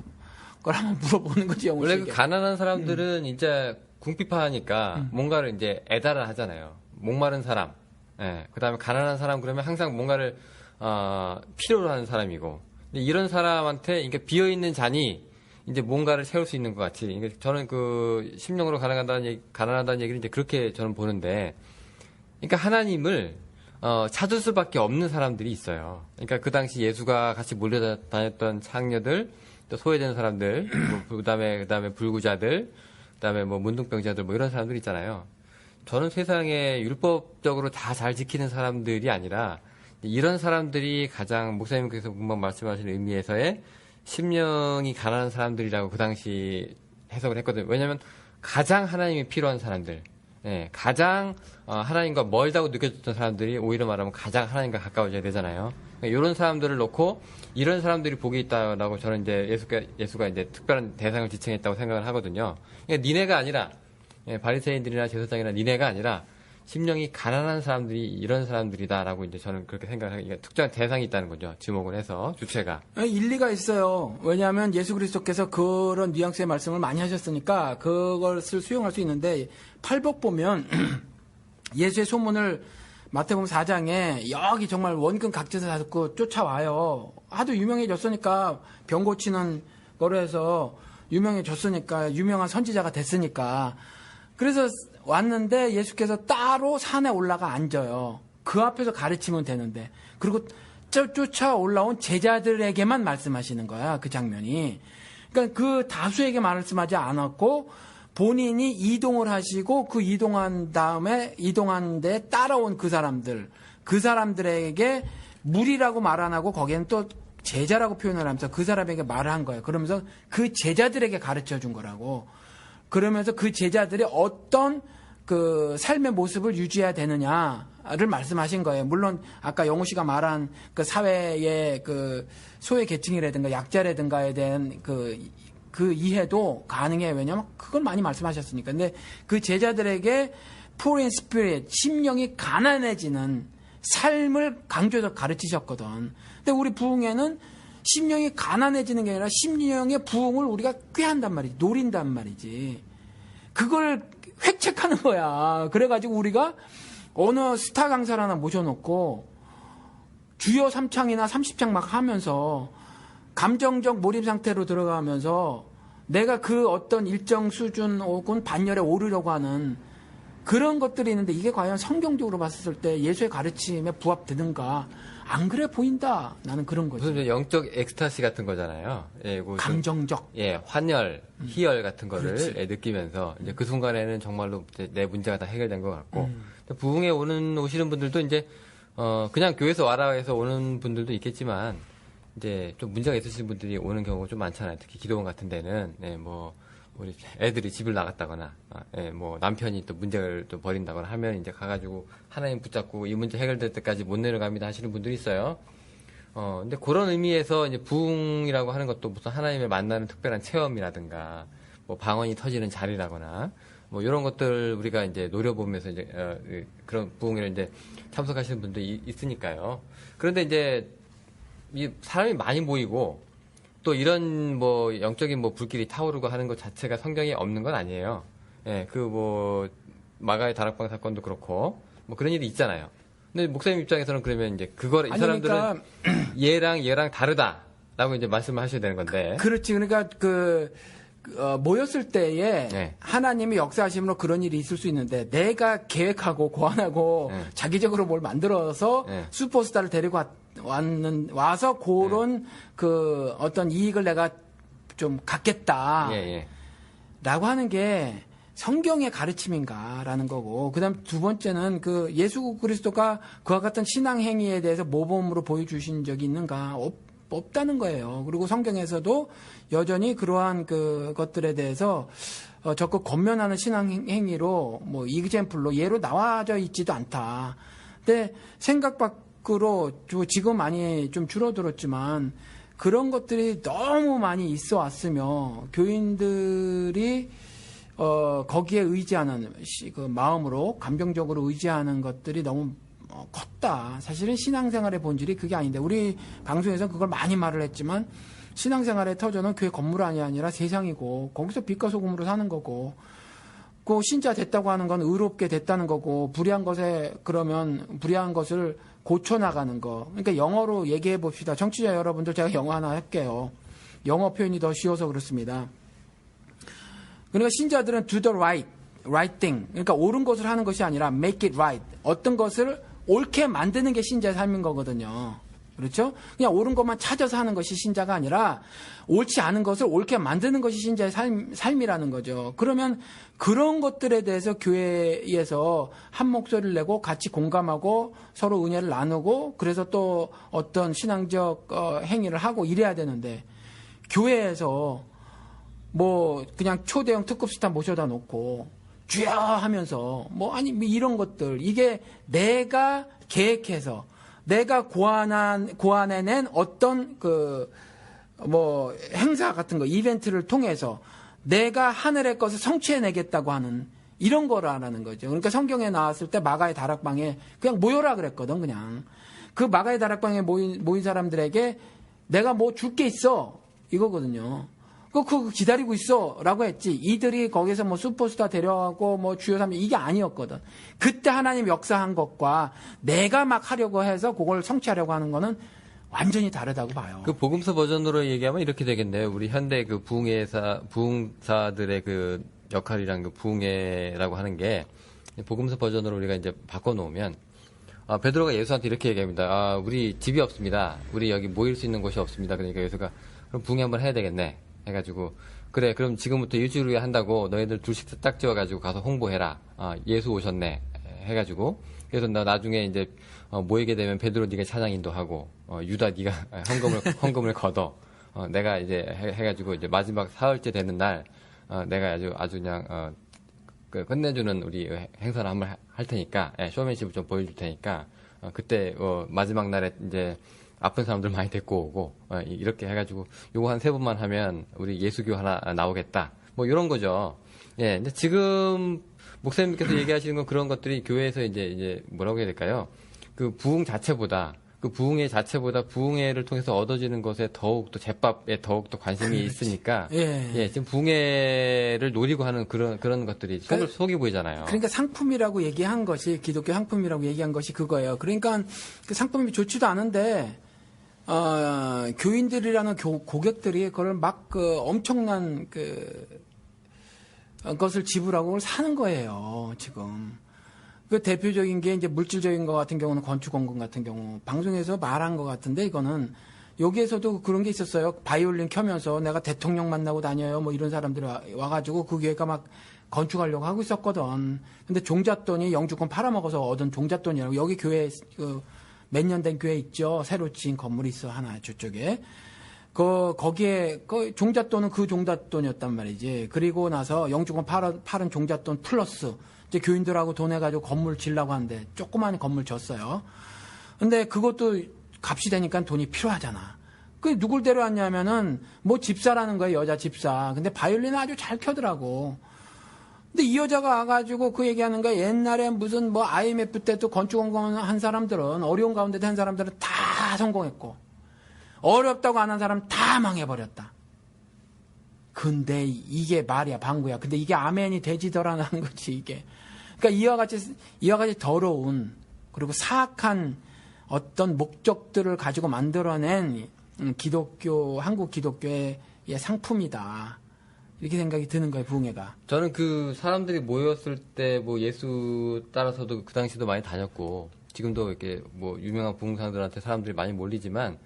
걸 한번 물어보는 거지. 원래 그 가난한 사람들은 이제 궁핍하니까 뭔가를 이제 애달아 하잖아요. 목마른 사람. 그다음에 가난한 사람 그러면 항상 뭔가를 필요로 하는 사람이고. 근데 이런 사람한테 그러니까 비어 있는 잔이 이제 뭔가를 채울 수 있는 것 같이. 그러니까 저는 그 심령으로 가난하다는 얘기를 이제 그렇게 저는 보는데, 그러니까 하나님을 찾을 수밖에 없는 사람들이 있어요. 그러니까 그 당시 예수가 같이 몰려다녔던 창녀들, 또 소외된 사람들, 그다음에 불구자들, 그다음에 뭐 문둥병자들 뭐 이런 사람들 있잖아요. 저는 세상에 율법적으로 다 잘 지키는 사람들이 아니라 이런 사람들이 가장 목사님께서 금방 말씀하신 의미에서의 심령이 가난한 사람들이라고 그 당시 해석을 했거든요. 왜냐하면 가장 하나님이 필요한 사람들, 가장 하나님과 멀다고 느껴졌던 사람들이 오히려 말하면 가장 하나님과 가까워져야 되잖아요. 그러니까 이런 사람들을 놓고 이런 사람들이 복이 있다라고 저는 이제 예수가 이제 특별한 대상을 지칭했다고 생각을 하거든요. 그러니까 니네가 아니라 바리새인들이나 제사장이나 니네가 아니라 심령이 가난한 사람들이 이런 사람들이다라고 이제 저는 그렇게 생각을 하니까 특정한 대상이 있다는 거죠. 지목을 해서 주체가. 일리가 있어요. 왜냐하면 예수 그리스도께서 그런 뉘앙스의 말씀을 많이 하셨으니까 그것을 수용할 수 있는데 팔복 보면 예수의 소문을 마태복음 4장에 여기 정말 원근 각지에서 다 듣고 쫓아와요. 하도 유명해졌으니까 병 고치는 거로 해서 유명해졌으니까 유명한 선지자가 됐으니까 그래서 왔는데 예수께서 따로 산에 올라가 앉아요. 그 앞에서 가르치면 되는데. 그리고 쫓아 올라온 제자들에게만 말씀하시는 거야. 그 장면이. 그러니까 그 다수에게 말씀하지 않았고 본인이 이동을 하시고 그 이동한 데 따라온 그 사람들에게 무리라고 말 안 하고 거기에는 또 제자라고 표현을 하면서 그 사람에게 말을 한 거예요. 그러면서 그 제자들에게 가르쳐 준 거라고. 그러면서 그 제자들이 어떤 그 삶의 모습을 유지해야 되느냐를 말씀하신 거예요. 물론 아까 영호 씨가 말한 그 사회의 그 소외 계층이라든가 약자라든가에 대한 그 이해도 가능해요. 왜냐하면 그걸 많이 말씀하셨으니까. 근데 그 제자들에게 poor in spirit, 심령이 가난해지는 삶을 강조해서 가르치셨거든. 근데 우리 부흥회는 심령이 가난해지는 게 아니라 심령의 부흥을 우리가 꾀한단 말이지. 노린단 말이지. 그걸 획책하는 거야. 그래가지고 우리가 어느 스타 강사를 하나 모셔놓고 주요 3창이나 30창 막 하면서 감정적 몰입 상태로 들어가면서 내가 그 어떤 일정 수준 혹은 반열에 오르려고 하는 그런 것들이 있는데 이게 과연 성경적으로 봤을 때 예수의 가르침에 부합되는가? 안 그래 보인다. 나는 그런 거죠. 무슨 영적 엑스타시 같은 거잖아요. 감정적. 환열, 희열 같은 거를 느끼면서 이제 그 순간에는 정말로 내 문제가 다 해결된 것 같고 부흥에 오시는 분들도 이제 그냥 교회에서 와라 해서 오는 분들도 있겠지만 이제 좀 문제가 있으신 분들이 오는 경우가 좀 많잖아요. 특히 기도원 같은 데는 우리 애들이 집을 나갔다거나, 뭐 남편이 또 문제를 또 벌인다거나 하면 이제 가가지고 하나님 붙잡고 이 문제 해결될 때까지 못 내려갑니다 하시는 분들이 있어요. 근데 그런 의미에서 이제 부흥이라고 하는 것도 무슨 하나님을 만나는 특별한 체험이라든가, 뭐 방언이 터지는 자리라거나, 뭐 이런 것들 우리가 이제 노려보면서 이제 그런 부흥에 이제 참석하시는 분들이 있으니까요. 그런데 이제 이 사람이 많이 모이고 또 이런 뭐 영적인 뭐 불길이 타오르고 하는 것 자체가 성경에 없는 건 아니에요. 그 뭐 마가의 다락방 사건도 그렇고 뭐 그런 일이 있잖아요. 근데 목사님 입장에서는 그러면 이제 이 사람들은 그러니까... 얘랑 다르다. 라고 이제 말씀을 하셔야 되는 건데. 그렇지. 그러니까 모였을 때에 네. 하나님이 역사하심으로 그런 일이 있을 수 있는데 내가 계획하고 고안하고 네. 자기적으로 뭘 만들어서 네. 슈퍼스타를 데리고 와서 그런 그 어떤 이익을 내가 좀 갖겠다. 라고 하는 게 성경의 가르침인가라는 거고, 그 다음 두 번째는 그 예수 그리스도가 그와 같은 신앙 행위에 대해서 모범으로 보여주신 적이 있는가? 없다는 거예요. 그리고 성경에서도 여전히 그러한 그 것들에 대해서 적극 권면하는 신앙 행위로 뭐 이그젬플로 예로 나와져 있지도 않다. 근데 생각 밖으로 지금 많이 좀 줄어들었지만 그런 것들이 너무 많이 있어 왔으며 교인들이 거기에 의지하는 그 마음으로 감정적으로 의지하는 것들이 너무 컸다. 사실은 신앙생활의 본질이 그게 아닌데 우리 방송에서 그걸 많이 말을 했지만 신앙생활의 터전은 교회 건물이 아니라 세상이고 거기서 빛과 소금으로 사는 거고 그 신자 됐다고 하는 건 의롭게 됐다는 거고 불의한 것에 그러면 불의한 것을 고쳐나가는 거. 그러니까 영어로 얘기해 봅시다. 청취자 여러분들 제가 영어 하나 할게요. 영어 표현이 더 쉬워서 그렇습니다. 그러니까 신자들은 do the right thing. 그러니까 옳은 것을 하는 것이 아니라 make it right. 어떤 것을 옳게 만드는 게 신자의 삶인 거거든요. 그렇죠? 그냥 옳은 것만 찾아서 하는 것이 신자가 아니라 옳지 않은 것을 옳게 만드는 것이 신자의 삶이라는 거죠. 그러면 그런 것들에 대해서 교회에서 한 목소리를 내고 같이 공감하고 서로 은혜를 나누고 그래서 또 어떤 신앙적 행위를 하고 이래야 되는데 교회에서 뭐 그냥 초대형 특급 스타 모셔다 놓고 주여 하면서 아니 이런 것들 이게 내가 계획해서 내가 고안해낸 어떤 행사 같은 거 이벤트를 통해서 내가 하늘의 것을 성취해내겠다고 하는 이런 거라는 거죠. 그러니까 성경에 나왔을 때 마가의 다락방에 그냥 모여라 그랬거든. 그냥 그 마가의 다락방에 모인 사람들에게 내가 뭐 줄 게 있어 이거거든요. 그거 기다리고 있어 라고 했지. 이들이 거기서 뭐 슈퍼스타 데려가고 뭐 주요 사람 이게 아니었거든. 그때 하나님 역사한 것과 내가 막 하려고 해서 그걸 성취하려고 하는 거는 완전히 다르다고 봐요. 그 복음서 버전으로 얘기하면 이렇게 되겠네요. 우리 현대 그 부흥사들의 그 역할이란 그 부흥회라고 하는 게 복음서 버전으로 우리가 이제 바꿔놓으면 베드로가 예수한테 이렇게 얘기합니다. 우리 집이 없습니다. 우리 여기 모일 수 있는 곳이 없습니다. 그러니까 예수가 그럼 부흥회 한번 해야 되겠네. 해가지고 그래 그럼 지금부터 일주일 후에 한다고 너희들 둘씩 딱 지어가지고 가서 홍보해라. 예수 오셨네 해가지고 그래서 나 나중에 이제 모이게 되면 베드로 네가 찬양 인도하고 유다 네가 헌금을 걷어. 내가 이제 해가지고 이제 마지막 사흘째 되는 날 내가 아주 그냥 끝내주는 우리 행사를 한번 할 테니까 쇼맨십을 좀 보여줄 테니까 그때 마지막 날에 이제 아픈 사람들 많이 데리고 오고 이렇게 해가지고 요거 한 3번만 하면 우리 예수교 하나 나오겠다 뭐 이런 거죠. 예, 근데 지금 목사님께서 얘기하시는 건 그런 것들이 교회에서 이제 뭐라고 해야 될까요? 그 부흥 자체보다 그 부흥회 자체보다 부흥회를 통해서 얻어지는 것에 더욱더 제밥에 더욱더 관심이 있으니까 예, 지금 부흥회를 노리고 하는 그런 것들이 속이 보이잖아요. 그러니까 상품이라고 얘기한 것이 기독교 상품이라고 얘기한 것이 그거예요. 그러니까 그 상품이 좋지도 않은데 교인들이라는 고객들이 그걸 막 엄청난 것을 지불하고 그걸 사는 거예요, 지금. 그 대표적인 게 이제 물질적인 것 같은 경우는 건축원금 같은 경우 방송에서 말한 것 같은데 이거는 여기에서도 그런 게 있었어요. 바이올린 켜면서 내가 대통령 만나고 다녀요. 뭐 이런 사람들이 와가지고 그 교회가 막 건축하려고 하고 있었거든. 근데 종잣돈이 영주권 팔아먹어서 얻은 종잣돈이라고 여기 교회 몇 년 된 교회 있죠. 새로 지은 건물이 있어 하나 저쪽에. 거기에 종잣돈은 그 종잣돈이었단 말이지. 그리고 나서 영주권 팔은 종잣돈 플러스 이제 교인들하고 돈 해가지고 건물 지려고 하는데 조그만 건물 졌어요. 근데 그것도 값이 되니까 돈이 필요하잖아. 그 누굴 데려왔냐면은 뭐 집사라는 거예요. 여자 집사. 근데 바이올린을 아주 잘 켜더라고. 근데 이 여자가 와가지고 그 얘기하는 거야. 옛날에 무슨 뭐 IMF 때도 건축원금 한 사람들은 어려운 가운데도 한 사람들은 다 성공했고 어렵다고 안 한 사람 다 망해버렸다. 근데 이게 말이야 방구야. 근데 이게 아멘이 되지더라는 거지 이게. 그러니까 이와 같이 더러운 그리고 사악한 어떤 목적들을 가지고 만들어낸 한국 기독교의 상품이다. 이렇게 생각이 드는 거예요, 부흥회가. 저는 그 사람들이 모였을 때 뭐 예수 따라서도 그 당시도 많이 다녔고, 지금도 이렇게 뭐 유명한 부흥사들한테 사람들이 많이 몰리지만,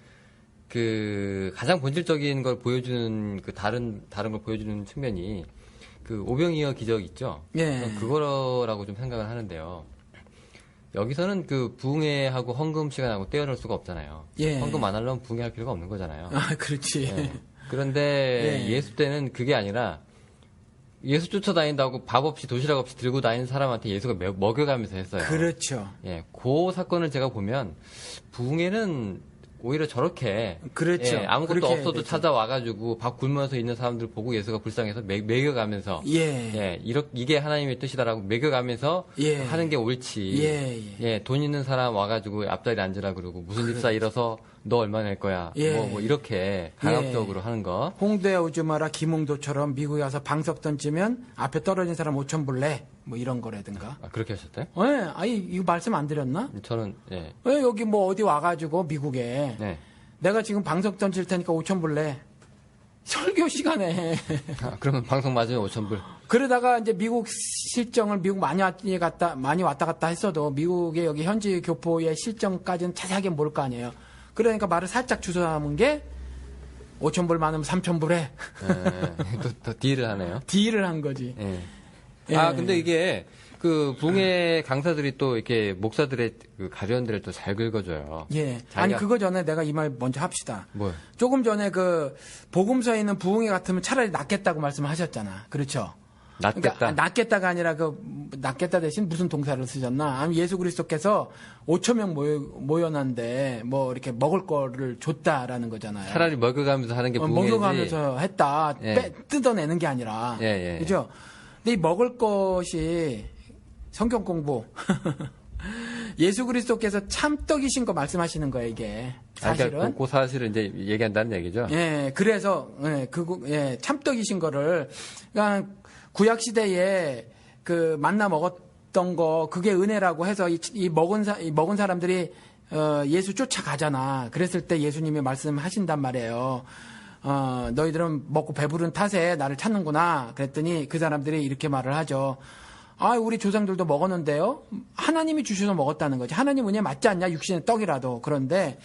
그 가장 본질적인 걸 보여주는 그 다른 걸 보여주는 측면이 그 오병이어 기적 있죠? 예. 그거라고 좀 생각을 하는데요. 여기서는 그 부흥회하고 헌금 시간하고 떼어놓을 수가 없잖아요. 예. 헌금 안 하려면 부흥회할 필요가 없는 거잖아요. 아, 그렇지. 예. 그런데 예. 예수 때는 그게 아니라 예수 쫓아다닌다고 밥 없이 도시락 없이 들고 다니는 사람한테 예수가 먹여가면서 했어요. 그렇죠. 예, 그 사건을 제가 보면 부흥회는 오히려 저렇게 그렇죠. 예, 아무것도 없어도 되죠. 찾아와가지고 밥 굶으면서 있는 사람들 보고 예수가 불쌍해서 먹여가면서 예. 이게 하나님의 뜻이다라고 먹여가면서 예. 하는 게 옳지. 예. 돈 있는 사람 와가지고 앞자리 앉으라 그러고 무슨 집사 잃어서 너 얼마 낼 거야. 예. 뭐 이렇게 강압적으로 하는 거. 홍대 오지 마라 김홍도처럼 미국에 와서 방석 던지면 앞에 떨어진 사람 5천 불래. 뭐 이런 거라든가. 아, 그렇게 하셨대요? 예. 아니 이거 말씀 안 드렸나? 저는 예. 왜 여기 뭐 어디 와가지고 미국에 네. 내가 지금 방석 던질 테니까 5천 불래. 설교 시간에. 아, 그러면 방송 맞으면 5,000불. 그러다가 이제 미국 실정을 미국 많이 왔다 갔다 했어도 미국의 여기 현지 교포의 실정까지는 자세하게 모를 거 아니에요. 그러니까 말을 살짝 주워 담은 게 5천 불 많으면 3천 불에 또 딜을 하네요. 딜을 한 거지. 예. 아, 근데 이게 그 붕의 강사들이 또 이렇게 목사들의 그 가련들을 또 잘 긁어줘요. 예. 아니 그거 전에 내가 이 말 먼저 합시다. 뭐? 조금 전에 그 복음서에 있는 부흥회 같으면 차라리 낫겠다고 말씀하셨잖아. 그렇죠? 낫겠다. 그러니까 낫겠다가 아니라 낫겠다 대신 무슨 동사를 쓰셨나? 아니 예수 그리스도께서 5천 명 모여놨는데 뭐 이렇게 먹을 거를 줬다라는 거잖아요. 차라리 먹여가면서 하는 게 부흥회지. 먹여가면서 했다. 예. 뜯어내는 게 아니라. 예. 그죠? 근데 이 먹을 것이 성경 공부. 예수 그리스도께서 참떡이신 거 말씀하시는 거예요, 이게. 사실은. 그러니까 그 사실을 이제 얘기한다는 얘기죠. 예, 그래서, 참떡이신 거를, 그러니까 구약 시대에 그 만나 먹었던 거, 그게 은혜라고 해서 이 먹은 사람들이, 예수 쫓아가잖아. 그랬을 때 예수님이 말씀하신단 말이에요. 너희들은 먹고 배부른 탓에 나를 찾는구나. 그랬더니 그 사람들이 이렇게 말을 하죠. 아, 우리 조상들도 먹었는데요. 하나님이 주셔서 먹었다는 거지. 하나님 은혜 맞지 않냐? 육신의 떡이라도. 그런데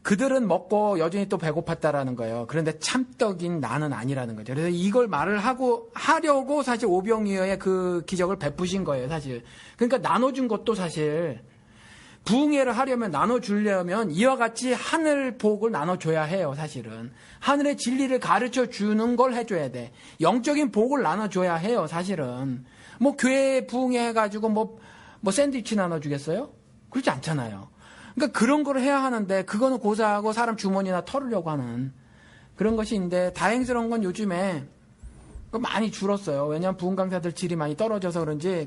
그들은 먹고 여전히 또 배고팠다라는 거예요. 그런데 참떡인 나는 아니라는 거죠. 그래서 이걸 말을 하려고 사실 오병이어의 그 기적을 베푸신 거예요, 사실. 그러니까 나눠준 것도 사실 부흥회를 하려면 나눠주려면 이와 같이 하늘 복을 나눠줘야 해요, 사실은. 하늘의 진리를 가르쳐 주는 걸 해줘야 돼. 영적인 복을 나눠줘야 해요, 사실은. 뭐 교회 부흥회 해가지고 뭐 샌드위치 나눠주겠어요? 그렇지 않잖아요. 그러니까 그런 걸 해야 하는데 그거는 고사하고 사람 주머니나 털으려고 하는 그런 것이 있는데 다행스러운 건 요즘에 많이 줄었어요. 왜냐하면 부흥 강사들 질이 많이 떨어져서 그런지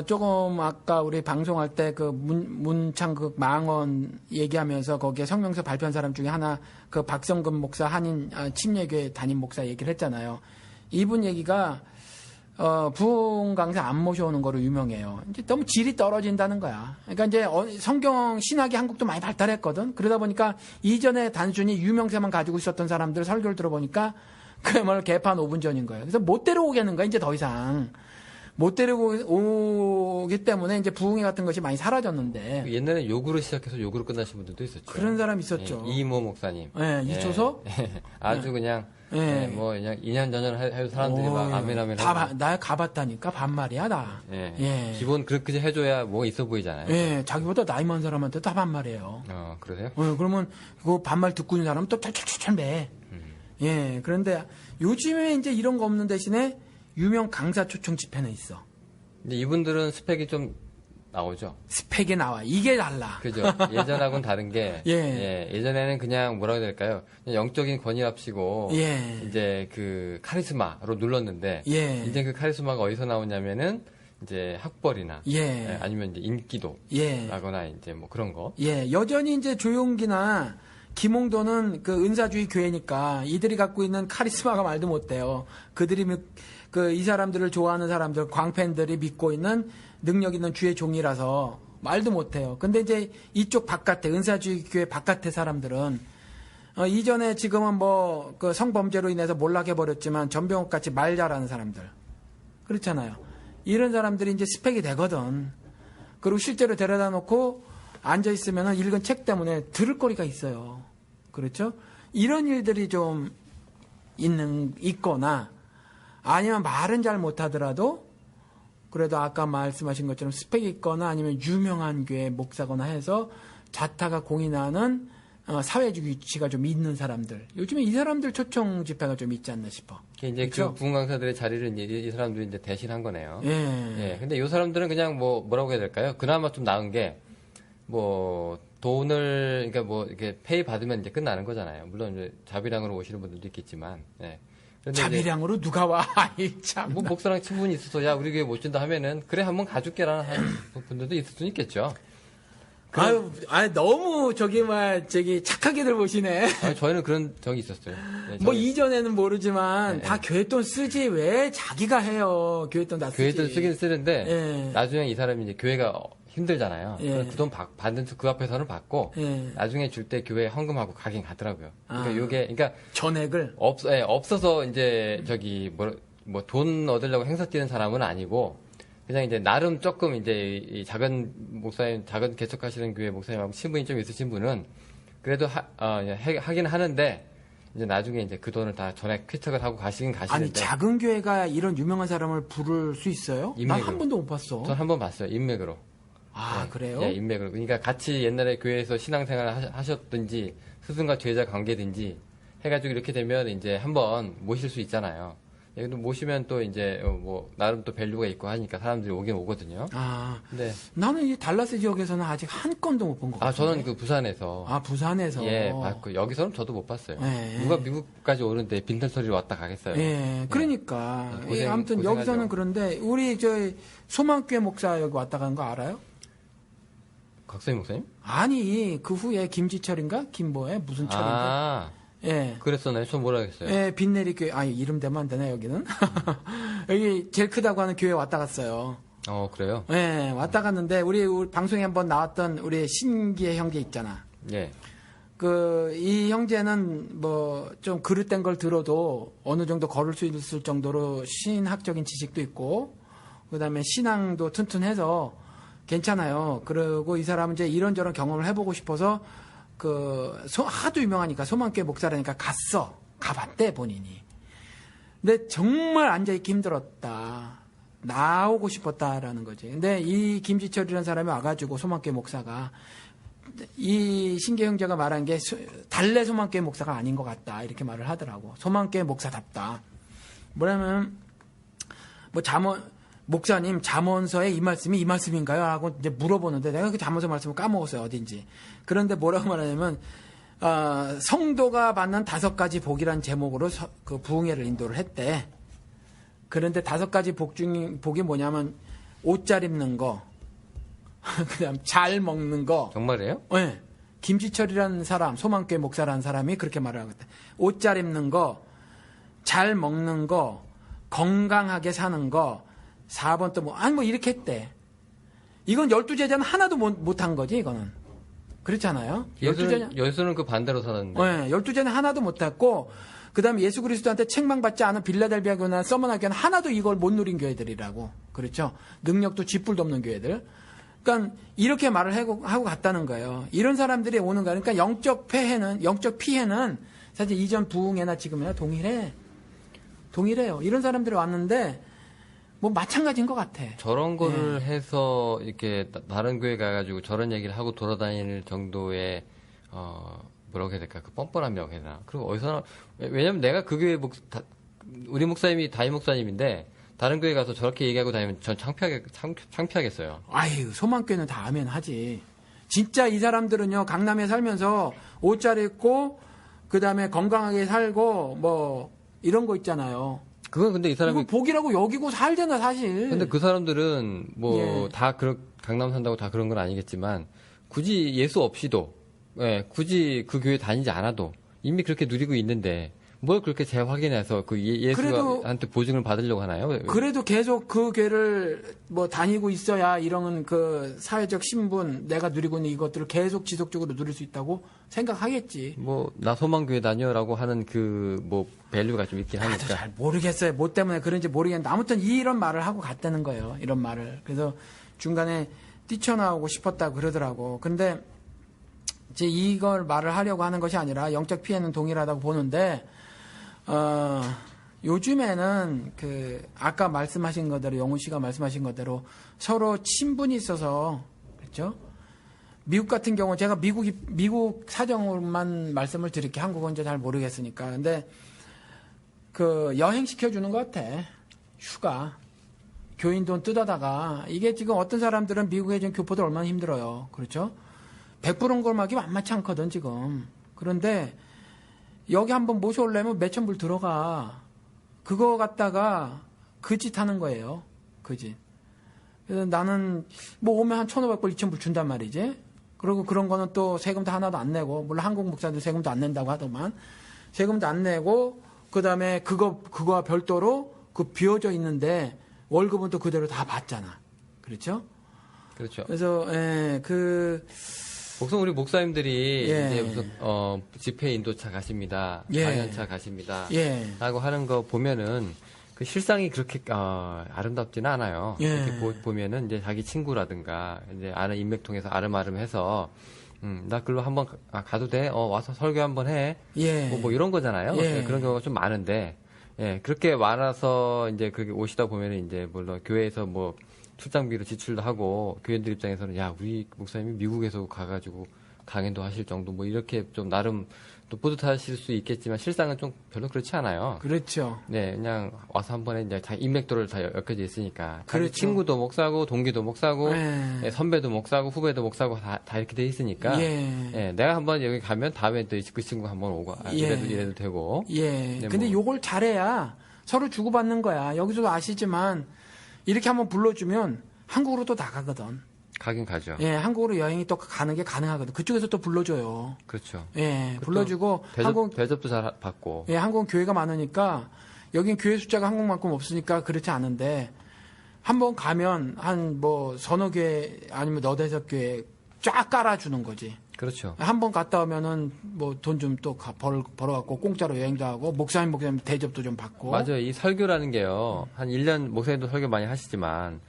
조금 아까 우리 방송할 때 그 문창극 망언 얘기하면서 거기에 성명서 발표한 사람 중에 하나 그 박성근 목사 한인 침례교회 담임 목사 얘기를 했잖아요. 이분 얘기가 부흥 강사 안 모셔오는 거로 유명해요. 이제 너무 질이 떨어진다는 거야. 그러니까 이제 성경 신학이 한국도 많이 발달했거든. 그러다 보니까 이전에 단순히 유명세만 가지고 있었던 사람들 설교를 들어보니까 그야말로 개판 5분 전인 거예요. 그래서 못 데려오겠는 거야, 이제 더 이상. 못 데리고 오기 때문에 이제 부흥회 같은 것이 많이 사라졌는데. 옛날에 욕으로 시작해서 욕으로 끝나신 분들도 있었죠. 그런 사람 있었죠. 예, 이모 목사님. 예, 이초서? 아주 그냥, 그냥 2년 전을 해도 사람들이 막 아멘. 나 가봤다니까, 반말이야, 나. 예. 기본 그렇게 해줘야 뭐 있어 보이잖아요. 예, 자기보다 나이 많은 사람한테 다 반말이에요. 그러세요? 그러면 그 반말 듣고 있는 사람은 또 철철철 매. 예, 그런데 요즘에 이제 이런 거 없는 대신에 유명 강사 초청 집회는 있어. 근데 이분들은 스펙이 좀 나오죠. 스펙이 나와. 이게 달라. 그죠. 예전하고는 다른 게 예전에는 그냥 뭐라고 해야 될까요? 그냥 영적인 권위랍시고 이제 그 카리스마로 눌렀는데 이제 그 카리스마가 어디서 나오냐면은 이제 학벌이나 아니면 이제 인기도라거나 이제 뭐 그런 거. 여전히 이제 조용기나 김홍도는 그 은사주의 교회니까 이들이 갖고 있는 카리스마가 말도 못돼요. 그들이 이 사람들을 좋아하는 사람들, 광팬들이 믿고 있는 능력 있는 주의 종이라서 말도 못해요. 근데 이제 이쪽 바깥에, 은사주의 교회 바깥의 사람들은, 이전에 지금은 뭐, 그 성범죄로 인해서 몰락해버렸지만, 전병욱 같이 말 잘하는 사람들. 그렇잖아요. 이런 사람들이 이제 스펙이 되거든. 그리고 실제로 데려다 놓고, 앉아있으면 읽은 책 때문에 들을 거리가 있어요. 그렇죠? 이런 일들이 좀 있거나, 아니면 말은 잘 못하더라도, 그래도 아까 말씀하신 것처럼 스펙이 있거나 아니면 유명한 교회 목사거나 해서 자타가 공인하는 사회적 위치가 좀 있는 사람들. 요즘에 이 사람들 초청 집회가 좀 있지 않나 싶어. 이제 그렇죠? 그 부흥 강사들의 자리를 이 사람들이 이제 대신한 거네요. 예. 예. 근데 이 사람들은 그냥 뭐라고 해야 될까요? 그나마 좀 나은 게, 돈을, 그러니까 이렇게 페이 받으면 이제 끝나는 거잖아요. 물론 이제 자비량으로 오시는 분들도 있겠지만, 예. 자비량으로 누가 와? 아이, 참. 목사랑 친분이 있어서, 야, 우리 교회 못 준다 하면은, 그래, 한번 가줄게라는 분들도 있을 수는 있겠죠. 아유, 너무 착하게들 보시네. 저희는 그런 적이 있었어요. 네, 뭐 이전에는 모르지만 다 교회 돈 쓰지 왜 자기가 해요. 교회 돈 다 쓰지. 교회 돈 쓰긴 쓰는데 나중에 이 사람이 이제 교회가 힘들잖아요. 그 돈 받는 그 앞에서는 받고 나중에 줄 때 교회 헌금하고 가긴 가더라고요. 그러니까 전액을 없어서 이제 돈 얻으려고 행사 뛰는 사람은 아니고 그냥 이제 나름 조금 이제 이 작은 개척하시는 교회 목사님하고 친분이 좀 있으신 분은 그래도 하긴 하는데 이제 나중에 이제 그 돈을 다 전액 쾌척을 하고 가시는데. 아니 작은 교회가 이런 유명한 사람을 부를 수 있어요? 난 한 번도 못 봤어. 전 한 번 봤어요. 인맥으로. 아, 그래요? 예, 인맥으로. 그러니까 같이 옛날에 교회에서 신앙생활을 하셨든지, 스승과 제자 관계든지, 해가지고 이렇게 되면 이제 한번 모실 수 있잖아요. 예, 근데 모시면 또 이제, 나름 또 밸류가 있고 하니까 사람들이 오긴 오거든요. 아. 네. 나는 이 달라스 지역에서는 아직 한 건도 못 본 것 같아요. 저는 그 부산에서. 부산에서. 예, 봤고, 여기서는 저도 못 봤어요. 네. 누가 미국까지 오는데 빈털터리로 왔다 가겠어요. 예, 그러니까. 네, 아무튼 고생하죠. 여기서는 그런데, 우리 소망교회 목사 여기 왔다 가는 거 알아요? 각선희 목사님? 아니, 그 후에 김지철인가? 무슨 철인가? 예. 그랬었나요? 전 모르겠어요. 예, 빈내리 교회, 이름 대면 안 되네, 여기는. 여기 제일 크다고 하는 교회 왔다 갔어요. 그래요? 예, 왔다 갔는데, 우리 방송에 한번 나왔던 우리 신기의 형제 있잖아. 예. 이 형제는 좀 그릇된 걸 들어도 어느 정도 걸을 수 있을 정도로 신학적인 지식도 있고, 그 다음에 신앙도 튼튼해서 괜찮아요. 그리고 이 사람은 이제 이런저런 경험을 해보고 싶어서 하도 유명하니까 소망교회 목사라니까 가봤대, 본인이. 근데 정말 앉아있기 힘들었다. 나오고 싶었다라는 거지. 근데 이 김지철이라는 사람이 와가지고 소망교회 목사가 이 신계 형제가 말한 게 달래 소망교회 목사가 아닌 것 같다. 이렇게 말을 하더라고. 소망교회 목사답다. 뭐냐면, 목사님, 잠언서에 이 말씀이 이 말씀인가요? 하고 이제 물어보는데 내가 그 잠언서 말씀을 까먹었어요. 어딘지. 그런데 뭐라고 말하냐면, 성도가 받는 5가지 복이란 제목으로 그 부흥회를 인도를 했대. 그런데 5가지 복이 뭐냐면, 옷 잘 입는 거, 그 다음 잘 먹는 거. 정말이에요? 네. 김지철이라는 사람, 소망교회 목사라는 사람이 그렇게 말을 하거든. 옷 잘 입는 거, 잘 먹는 거, 건강하게 사는 거, 4번 또 이렇게 했대. 이건 12제자는 하나도 못한 거지, 이거는. 그렇잖아요? 예수는 그 반대로 살았는데. 네, 12제자는 하나도 못했고, 그 다음에 예수 그리스도한테 책망받지 않은 빌라델비아 교회나 서머나 교회는 하나도 이걸 못 누린 교회들이라고. 그렇죠? 능력도 쥐뿔도 없는 교회들. 그러니까 이렇게 말을 하고 갔다는 거예요. 이런 사람들이 오는 거야. 그러니까 영적 피해는 사실 이전 부흥회나 지금이나 동일해요. 이런 사람들이 왔는데, 마찬가지인 것 같아. 저런 거를 해서 이렇게 다른 교회 가가지고 저런 얘기를 하고 돌아다닐 정도의 뭐라고 해야 될까? 그 뻔뻔함이라고 해야 되나? 그리고 어디서나 왜냐면 내가 그 교회 우리 목사님이 담임 목사님인데 다른 교회 가서 저렇게 얘기하고 다니면 전 창피하겠어요. 아유, 소망교회는 다 아멘 하지. 진짜 이 사람들은요, 강남에 살면서 옷 잘 입고 그 다음에 건강하게 살고 이런 거 있잖아요. 그건 근데 이 사람이 복이라고 여기고 살잖아, 사실. 근데 그 사람들은 다 강남 산다고 다 그런 건 아니겠지만 굳이 예수 없이도 굳이 그 교회 다니지 않아도 이미 그렇게 누리고 있는데 뭘 그렇게 재확인해서 그 예수한테 보증을 받으려고 하나요? 그래도 계속 그 교회를 뭐 다니고 있어야 이런 그 사회적 신분, 내가 누리고 있는 이것들을 계속 지속적으로 누릴 수 있다고 생각하겠지. 뭐 나 소망교회 다녀라고 하는 그 뭐 밸류가 좀 있긴 하니까. 잘 모르겠어요. 뭐 때문에 그런지 모르겠는데 아무튼 이런 말을 하고 갔다는 거예요. 이런 말을. 그래서 중간에 뛰쳐나오고 싶었다 그러더라고. 근데 이제 이걸 말을 하려고 하는 것이 아니라 영적 피해는 동일하다고 보는데, 요즘에는 그 아까 말씀하신 것대로, 영훈 씨가 말씀하신 것대로 서로 친분이 있어서, 그렇죠? 미국 같은 경우 제가 미국 사정으로만 말씀을 드릴게요. 한국은 이제 잘 모르겠으니까. 근데 그 여행 시켜주는 것 같아. 휴가. 교인 돈 뜯어다가, 이게 지금 어떤 사람들은 미국에 지금 교포들 얼마나 힘들어요. 그렇죠? 100불 걸막이 만만치 않거든, 지금. 그런데 여기 한번 모셔오려면 몇천 불 들어가. 그거 갖다가 그 짓 하는 거예요. 그 짓. 그래서 나는 뭐 오면 한 1,500불, 2,000불 준단 말이지. 그리고 그런 거는 또 세금도 하나도 안 내고, 물론 한국 목사들 세금도 안 낸다고 하더만, 세금도 안 내고, 그 다음에 그거와 별도로 그 비워져 있는데 월급은 또 그대로 다 받잖아. 그렇죠? 그렇죠. 그래서, 보통 우리 목사님들이 예. 이제 무슨 집회 인도차 가십니다, 예. 강연차 가십니다, 예. 라고 하는 거 보면은 그 실상이 그렇게 아름답지는 않아요. 예. 이렇게 보면은 이제 자기 친구라든가 이제 아는 인맥 통해서 아름아름해서 나 글로 한번 가도 돼? 와서 설교 한번 해. 예. 뭐 이런 거잖아요. 예. 네, 그런 경우가 좀 많은데, 예, 그렇게 많아서 이제 그렇게 오시다 보면은 이제 물론 교회에서 뭐 출장비로 지출도 하고, 교인들 입장에서는 야, 우리 목사님이 미국에서 가가지고 강연도 하실 정도 뭐 이렇게 좀 나름 또 뿌듯하실 수 있겠지만 실상은 좀 별로 그렇지 않아요. 그렇죠. 네, 그냥 와서 한 번에 이제 자 인맥도를 다 엮여져 있으니까. 그렇죠. 친구도 못 사고, 동기도 못 사고, 예. 예, 선배도 못 사고, 후배도 못 사고 다 이렇게 돼 있으니까. 예. 내가 한번 여기 가면 다음에 또 그 친구 한번 오고, 이래도 되고. 예. 네, 근데 뭐. 요걸 잘해야 서로 주고받는 거야. 여기서도 아시지만 이렇게 한번 불러주면 한국으로 또 나가거든. 가긴 가죠. 예, 한국으로 여행이 또 가는 게 가능하거든. 그쪽에서 또 불러줘요. 그렇죠. 예, 불러주고 대접도 잘 받고. 예, 한국은 교회가 많으니까 여긴 교회 숫자가 한국만큼 없으니까 그렇지 않은데 한번 가면 한 뭐 서너 교회 아니면 너대석 교회 쫙 깔아주는 거지. 그렇죠. 한번 갔다 오면은 뭐 돈 좀 또 벌어갖고 공짜로 여행도 하고 목사님 대접도 좀 받고. 맞아요. 이 설교라는 게요. 한 1년 목사님도 설교 많이 하시지만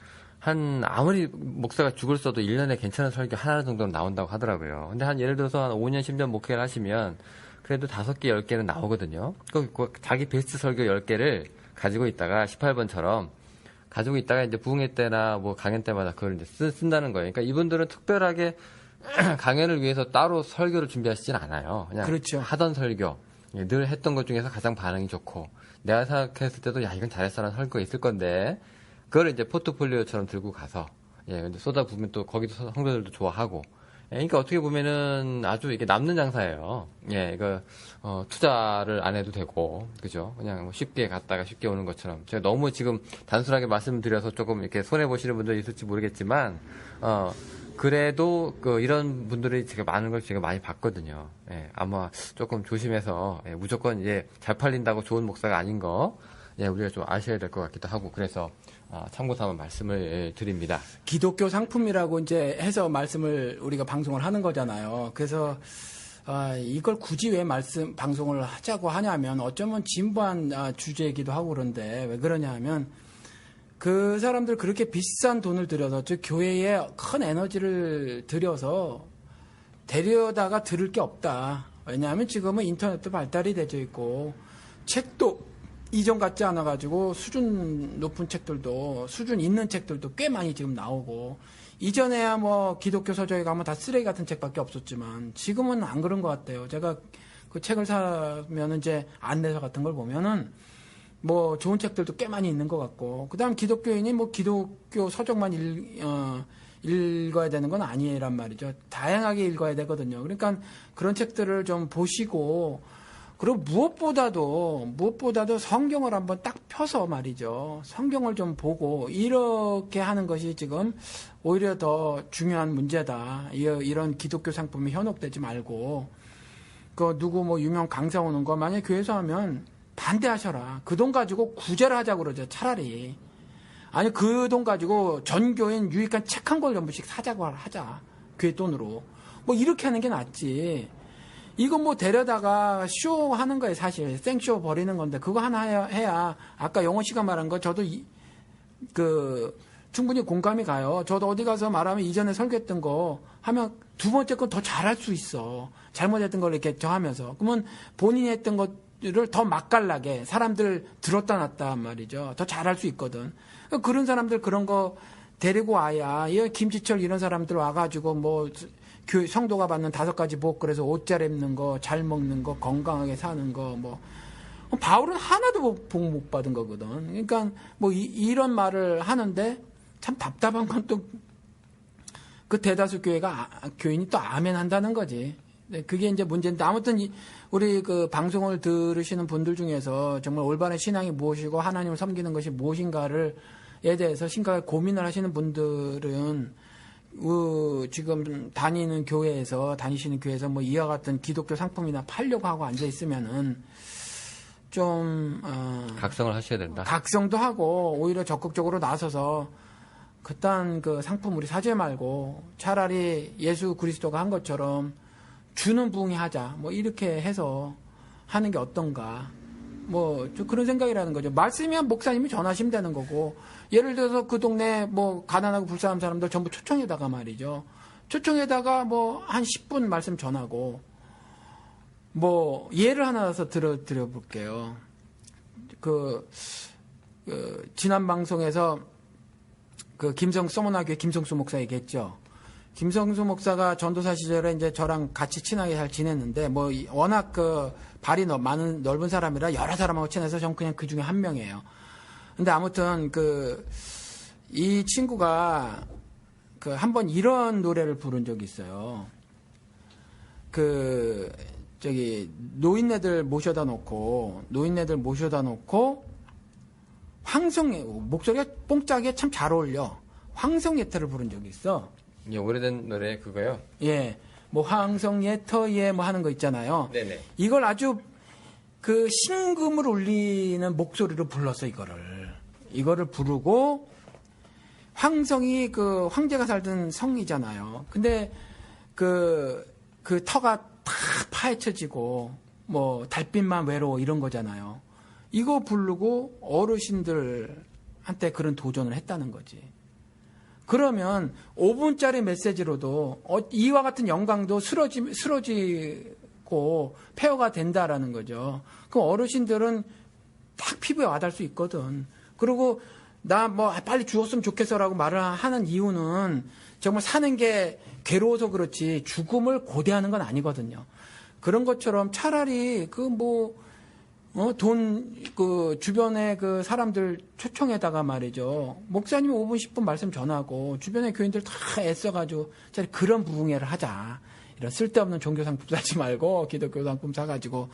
아무리 목사가 죽을 써도 1년에 괜찮은 설교 하나 정도는 나온다고 하더라고요. 근데 예를 들어서 한 5년, 10년 목회를 하시면 그래도 5개, 10개는 나오거든요. 그 자기 베스트 설교 10개를 가지고 있다가 18번처럼 가지고 있다가 이제 부흥회 때나 뭐 강연 때마다 그걸 이제 쓴다는 거예요. 그러니까 이분들은 특별하게 강연을 위해서 따로 설교를 준비하시진 않아요. 그냥 그렇죠. 하던 설교, 늘 했던 것 중에서 가장 반응이 좋고, 내가 생각했을 때도 야 이건 잘했어라는 설교가 있을 건데, 그걸 이제 포트폴리오처럼 들고 가서, 근데 쏟아부으면 또 거기도 성도들도 좋아하고, 그러니까 어떻게 보면은 아주 이게 남는 장사예요. 이거 투자를 안 해도 되고, 그죠? 그냥 뭐 쉽게 갔다가 쉽게 오는 것처럼. 제가 너무 지금 단순하게 말씀드려서 조금 이렇게 손해 보시는 분들이 있을지 모르겠지만, 그래도 이런 분들이 제가 많은 걸 제가 많이 봤거든요. 아마 조금 조심해서 무조건 이제 잘 팔린다고 좋은 목사가 아닌 거, 우리가 좀 아셔야 될 것 같기도 하고, 그래서 참고 삼아 말씀을 드립니다. 기독교 상품이라고 이제 해서 말씀을 우리가 방송을 하는 거잖아요. 그래서 이걸 굳이 왜 방송을 하자고 하냐면 어쩌면 진부한 주제이기도 하고 그런데 왜 그러냐 하면 그 사람들 그렇게 비싼 돈을 들여서 즉 교회에 큰 에너지를 들여서 데려다가 들을 게 없다. 왜냐하면 지금은 인터넷도 발달이 되어 있고 책도 이전 같지 않아가지고 수준 높은 책들도 수준 있는 책들도 꽤 많이 지금 나오고 이전에야 뭐 기독교 서적에 가면 다 쓰레기 같은 책밖에 없었지만 지금은 안 그런 것 같아요. 제가 그 책을 사면 이제 안내서 같은 걸 보면은 뭐 좋은 책들도 꽤 많이 있는 것 같고 그다음 기독교인이 뭐 기독교 서적만 읽어야 되는 건 아니란 말이죠. 다양하게 읽어야 되거든요. 그러니까 그런 책들을 좀 보시고 그리고 무엇보다도 성경을 한번 딱 펴서 말이죠. 성경을 좀 보고 이렇게 하는 것이 지금 오히려 더 중요한 문제다. 이런 기독교 상품이 현혹되지 말고 그 누구 뭐 유명 강사 오는 거 만약에 교회에서 하면 반대하셔라. 그 돈 가지고 구제를 하자고 그러죠. 차라리. 아니 그 돈 가지고 전교인 유익한 책 한 권 전부씩 사자고 하자. 교회 돈으로. 뭐 이렇게 하는 게 낫지. 이거 뭐 데려다가 쇼 하는 거예요. 사실 생쇼 버리는 건데 그거 하나 해야 아까 영호 씨가 말한 거 저도 충분히 공감이 가요. 저도 어디 가서 말하면 이전에 설계했던 거 하면 두 번째 건 더 잘할 수 있어. 잘못했던 걸 이렇게 저하면서. 그러면 본인이 했던 것들을 더 맛깔나게 사람들 들었다 놨다 말이죠. 더 잘할 수 있거든. 그런 사람들 그런 거 데리고 와야 김지철 이런 사람들 와가지고 뭐 성도가 받는 5가지 복 그래서 옷 잘 입는 거, 잘 먹는 거, 건강하게 사는 거 뭐 바울은 하나도 복 못 받은 거거든. 그러니까 뭐 이런 말을 하는데 참 답답한 건 또 그 대다수 교인이 또 아멘 한다는 거지. 그게 이제 문제인데 아무튼 우리 그 방송을 들으시는 분들 중에서 정말 올바른 신앙이 무엇이고 하나님을 섬기는 것이 무엇인가에 대해서 심각하게 고민을 하시는 분들은 지금 다니시는 교회에서 뭐 이와 같은 기독교 상품이나 팔려고 하고 앉아 있으면은 좀 각성을 하셔야 된다. 각성도 하고 오히려 적극적으로 나서서 그딴 그 상품 우리 사지 말고 차라리 예수 그리스도가 한 것처럼 주는 부흥이 하자. 뭐 이렇게 해서 하는 게 어떤가. 뭐 좀 그런 생각이라는 거죠. 말씀이면 목사님이 전하시면 되는 거고 예를 들어서 그 동네 뭐 가난하고 불쌍한 사람들 전부 초청에다가 말이죠. 초청에다가 뭐 한 10분 말씀 전하고 뭐 예를 하나 더 드려볼게요. 지난 방송에서 서문화교회 김성수 목사 얘기했죠. 김성수 목사가 전도사 시절에 이제 저랑 같이 친하게 잘 지냈는데 뭐 워낙 발이 넓은 사람이라 여러 사람하고 친해서 전 그냥 그 중에 한 명이에요. 근데 아무튼 이 친구가 한번 이런 노래를 부른 적이 있어요. 노인네들 모셔다 놓고 목소리가 뽕짝에 참 잘 어울려. 황성예터를 부른 적이 있어. 예, 오래된 노래 그거요? 예. 뭐 황성예터에 뭐 하는 거 있잖아요. 네네. 이걸 아주 신금을 울리는 목소리로 불렀어, 이거를 부르고 황성이 황제가 살던 성이잖아요. 근데 그 터가 다 파헤쳐지고 뭐 달빛만 외로워 이런 거잖아요. 이거 부르고 어르신들한테 그런 도전을 했다는 거지. 그러면 5분짜리 메시지로도 이와 같은 영광도 쓰러지고 폐허가 된다라는 거죠. 그럼 어르신들은 딱 피부에 와닿을 수 있거든. 그리고 나 뭐 빨리 죽었으면 좋겠어라고 말을 하는 이유는 정말 사는 게 괴로워서 그렇지 죽음을 고대하는 건 아니거든요. 그런 것처럼 차라리 주변에 사람들 초청에다가 말이죠. 목사님이 5분, 10분 말씀 전하고, 주변에 교인들 다 애써가지고, 차라리 그런 부흥회를 하자. 이런 쓸데없는 종교상품 사지 말고, 기독교 상품 사가지고,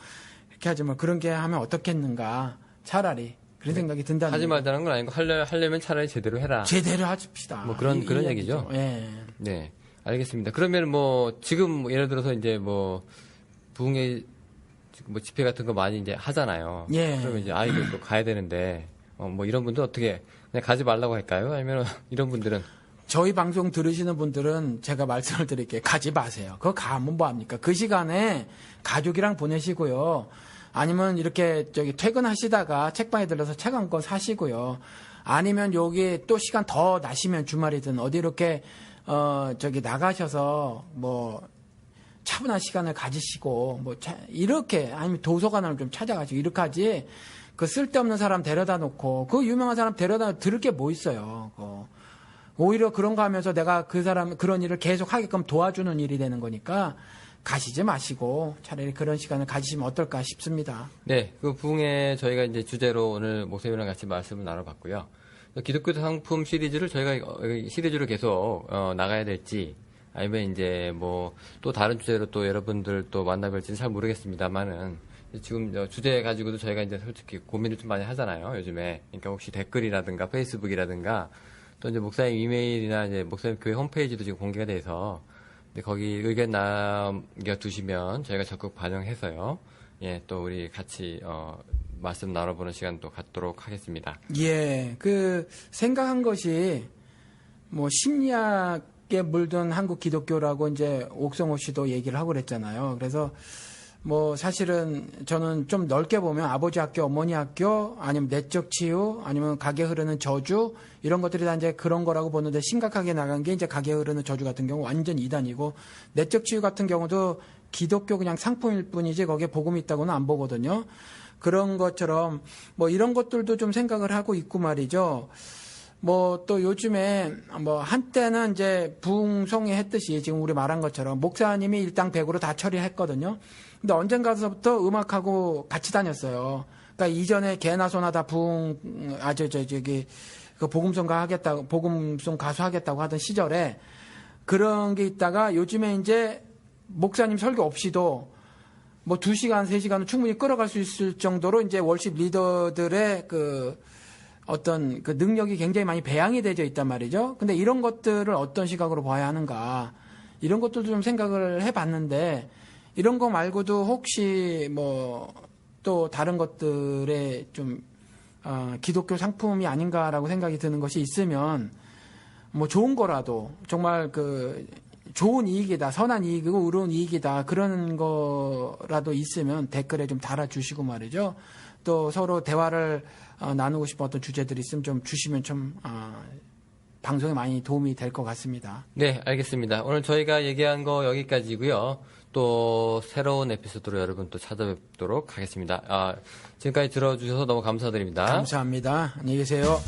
이렇게 하지 말 그런 게 하면 어떻겠는가. 차라리. 그런 생각이 든다는. 하지 말자는 건 아니고, 하려면 차라리 제대로 해라. 제대로 합시다. 뭐 그런 얘기죠. 예. 네. 알겠습니다. 그러면 지금 예를 들어서 이제 부흥회 뭐 집회 같은 거 많이 이제 하잖아요. 예. 그러면 이제 아이들도 가야 되는데 뭐 이런 분들 어떻게 그냥 가지 말라고 할까요? 아니면 이런 분들은 저희 방송 들으시는 분들은 제가 말씀을 드릴게요. 가지 마세요. 그거 가면 뭐 합니까? 그 시간에 가족이랑 보내시고요. 아니면 이렇게 퇴근하시다가 책방에 들러서 책 한 권 사시고요. 아니면 여기 또 시간 더 나시면 주말이든 어디 이렇게 나가셔서 뭐 차분한 시간을 가지시고 이렇게 아니면 도서관을 좀 찾아가시고 이렇게 하지. 쓸데없는 사람 데려다 놓고 유명한 사람 데려다 들을 게 뭐 있어요. 오히려 그런 거 하면서 내가 그런 일을 계속 하게끔 도와주는 일이 되는 거니까 가시지 마시고 차라리 그런 시간을 가지시면 어떨까 싶습니다. 네, 부흥회 저희가 이제 주제로 오늘 목사님이랑 같이 말씀을 나눠봤고요. 기독교 상품 시리즈를 저희가 시리즈로 계속 나가야 될지 아니면 이제 또 다른 주제로 또 여러분들 또 만나뵐지는 잘 모르겠습니다만은 지금 주제 가지고도 저희가 이제 솔직히 고민을 좀 많이 하잖아요, 요즘에. 그러니까 혹시 댓글이라든가 페이스북이라든가 또 이제 목사님 이메일이나 이제 목사님 교회 홈페이지도 지금 공개가 돼서 네, 거기 의견 남겨두시면 저희가 적극 반영해서요. 예, 또 우리 같이 말씀 나눠보는 시간 또 갖도록 하겠습니다. 예, 생각한 것이 뭐 심리학에 물든 한국 기독교라고 이제 옥성호 씨도 얘기를 하고 그랬잖아요. 그래서 뭐 사실은 저는 좀 넓게 보면 아버지 학교, 어머니 학교, 아니면 내적 치유, 아니면 가게 흐르는 저주 이런 것들이 다 이제 그런 거라고 보는데 심각하게 나간 게 이제 가게 흐르는 저주 같은 경우 완전 이단이고 내적 치유 같은 경우도 기독교 그냥 상품일 뿐이지 거기에 복음이 있다고는 안 보거든요. 그런 것처럼 뭐 이런 것들도 좀 생각을 하고 있고 말이죠. 뭐 또 요즘에 뭐 한때는 이제 부흥성에 했듯이 지금 우리 말한 것처럼 목사님이 일당백으로 다 처리했거든요. 근데 언젠가서부터 음악하고 같이 다녔어요. 그러니까 이전에 개나 소나 다 그 복음송 가수 하겠다고 하던 시절에 그런 게 있다가 요즘에 이제 목사님 설교 없이도 뭐 2시간, 3시간은 충분히 끌어갈 수 있을 정도로 이제 월십 리더들의 어떤 그 능력이 굉장히 많이 배양이 되어 있단 말이죠. 근데 이런 것들을 어떤 시각으로 봐야 하는가. 이런 것들도 좀 생각을 해봤는데 이런 거 말고도 혹시 뭐 또 다른 것들에 좀 기독교 상품이 아닌가라고 생각이 드는 것이 있으면 뭐 좋은 거라도 정말 좋은 이익이다, 선한 이익이고 의로운 이익이다 그런 거라도 있으면 댓글에 좀 달아주시고 말이죠. 또 서로 대화를 나누고 싶은 어떤 주제들이 있으면 좀 주시면 좀 방송에 많이 도움이 될 것 같습니다. 네, 알겠습니다. 오늘 저희가 얘기한 거 여기까지고요. 또 새로운 에피소드로 여러분 또 찾아뵙도록 하겠습니다. 지금까지 들어주셔서 너무 감사드립니다. 감사합니다. 안녕히 계세요.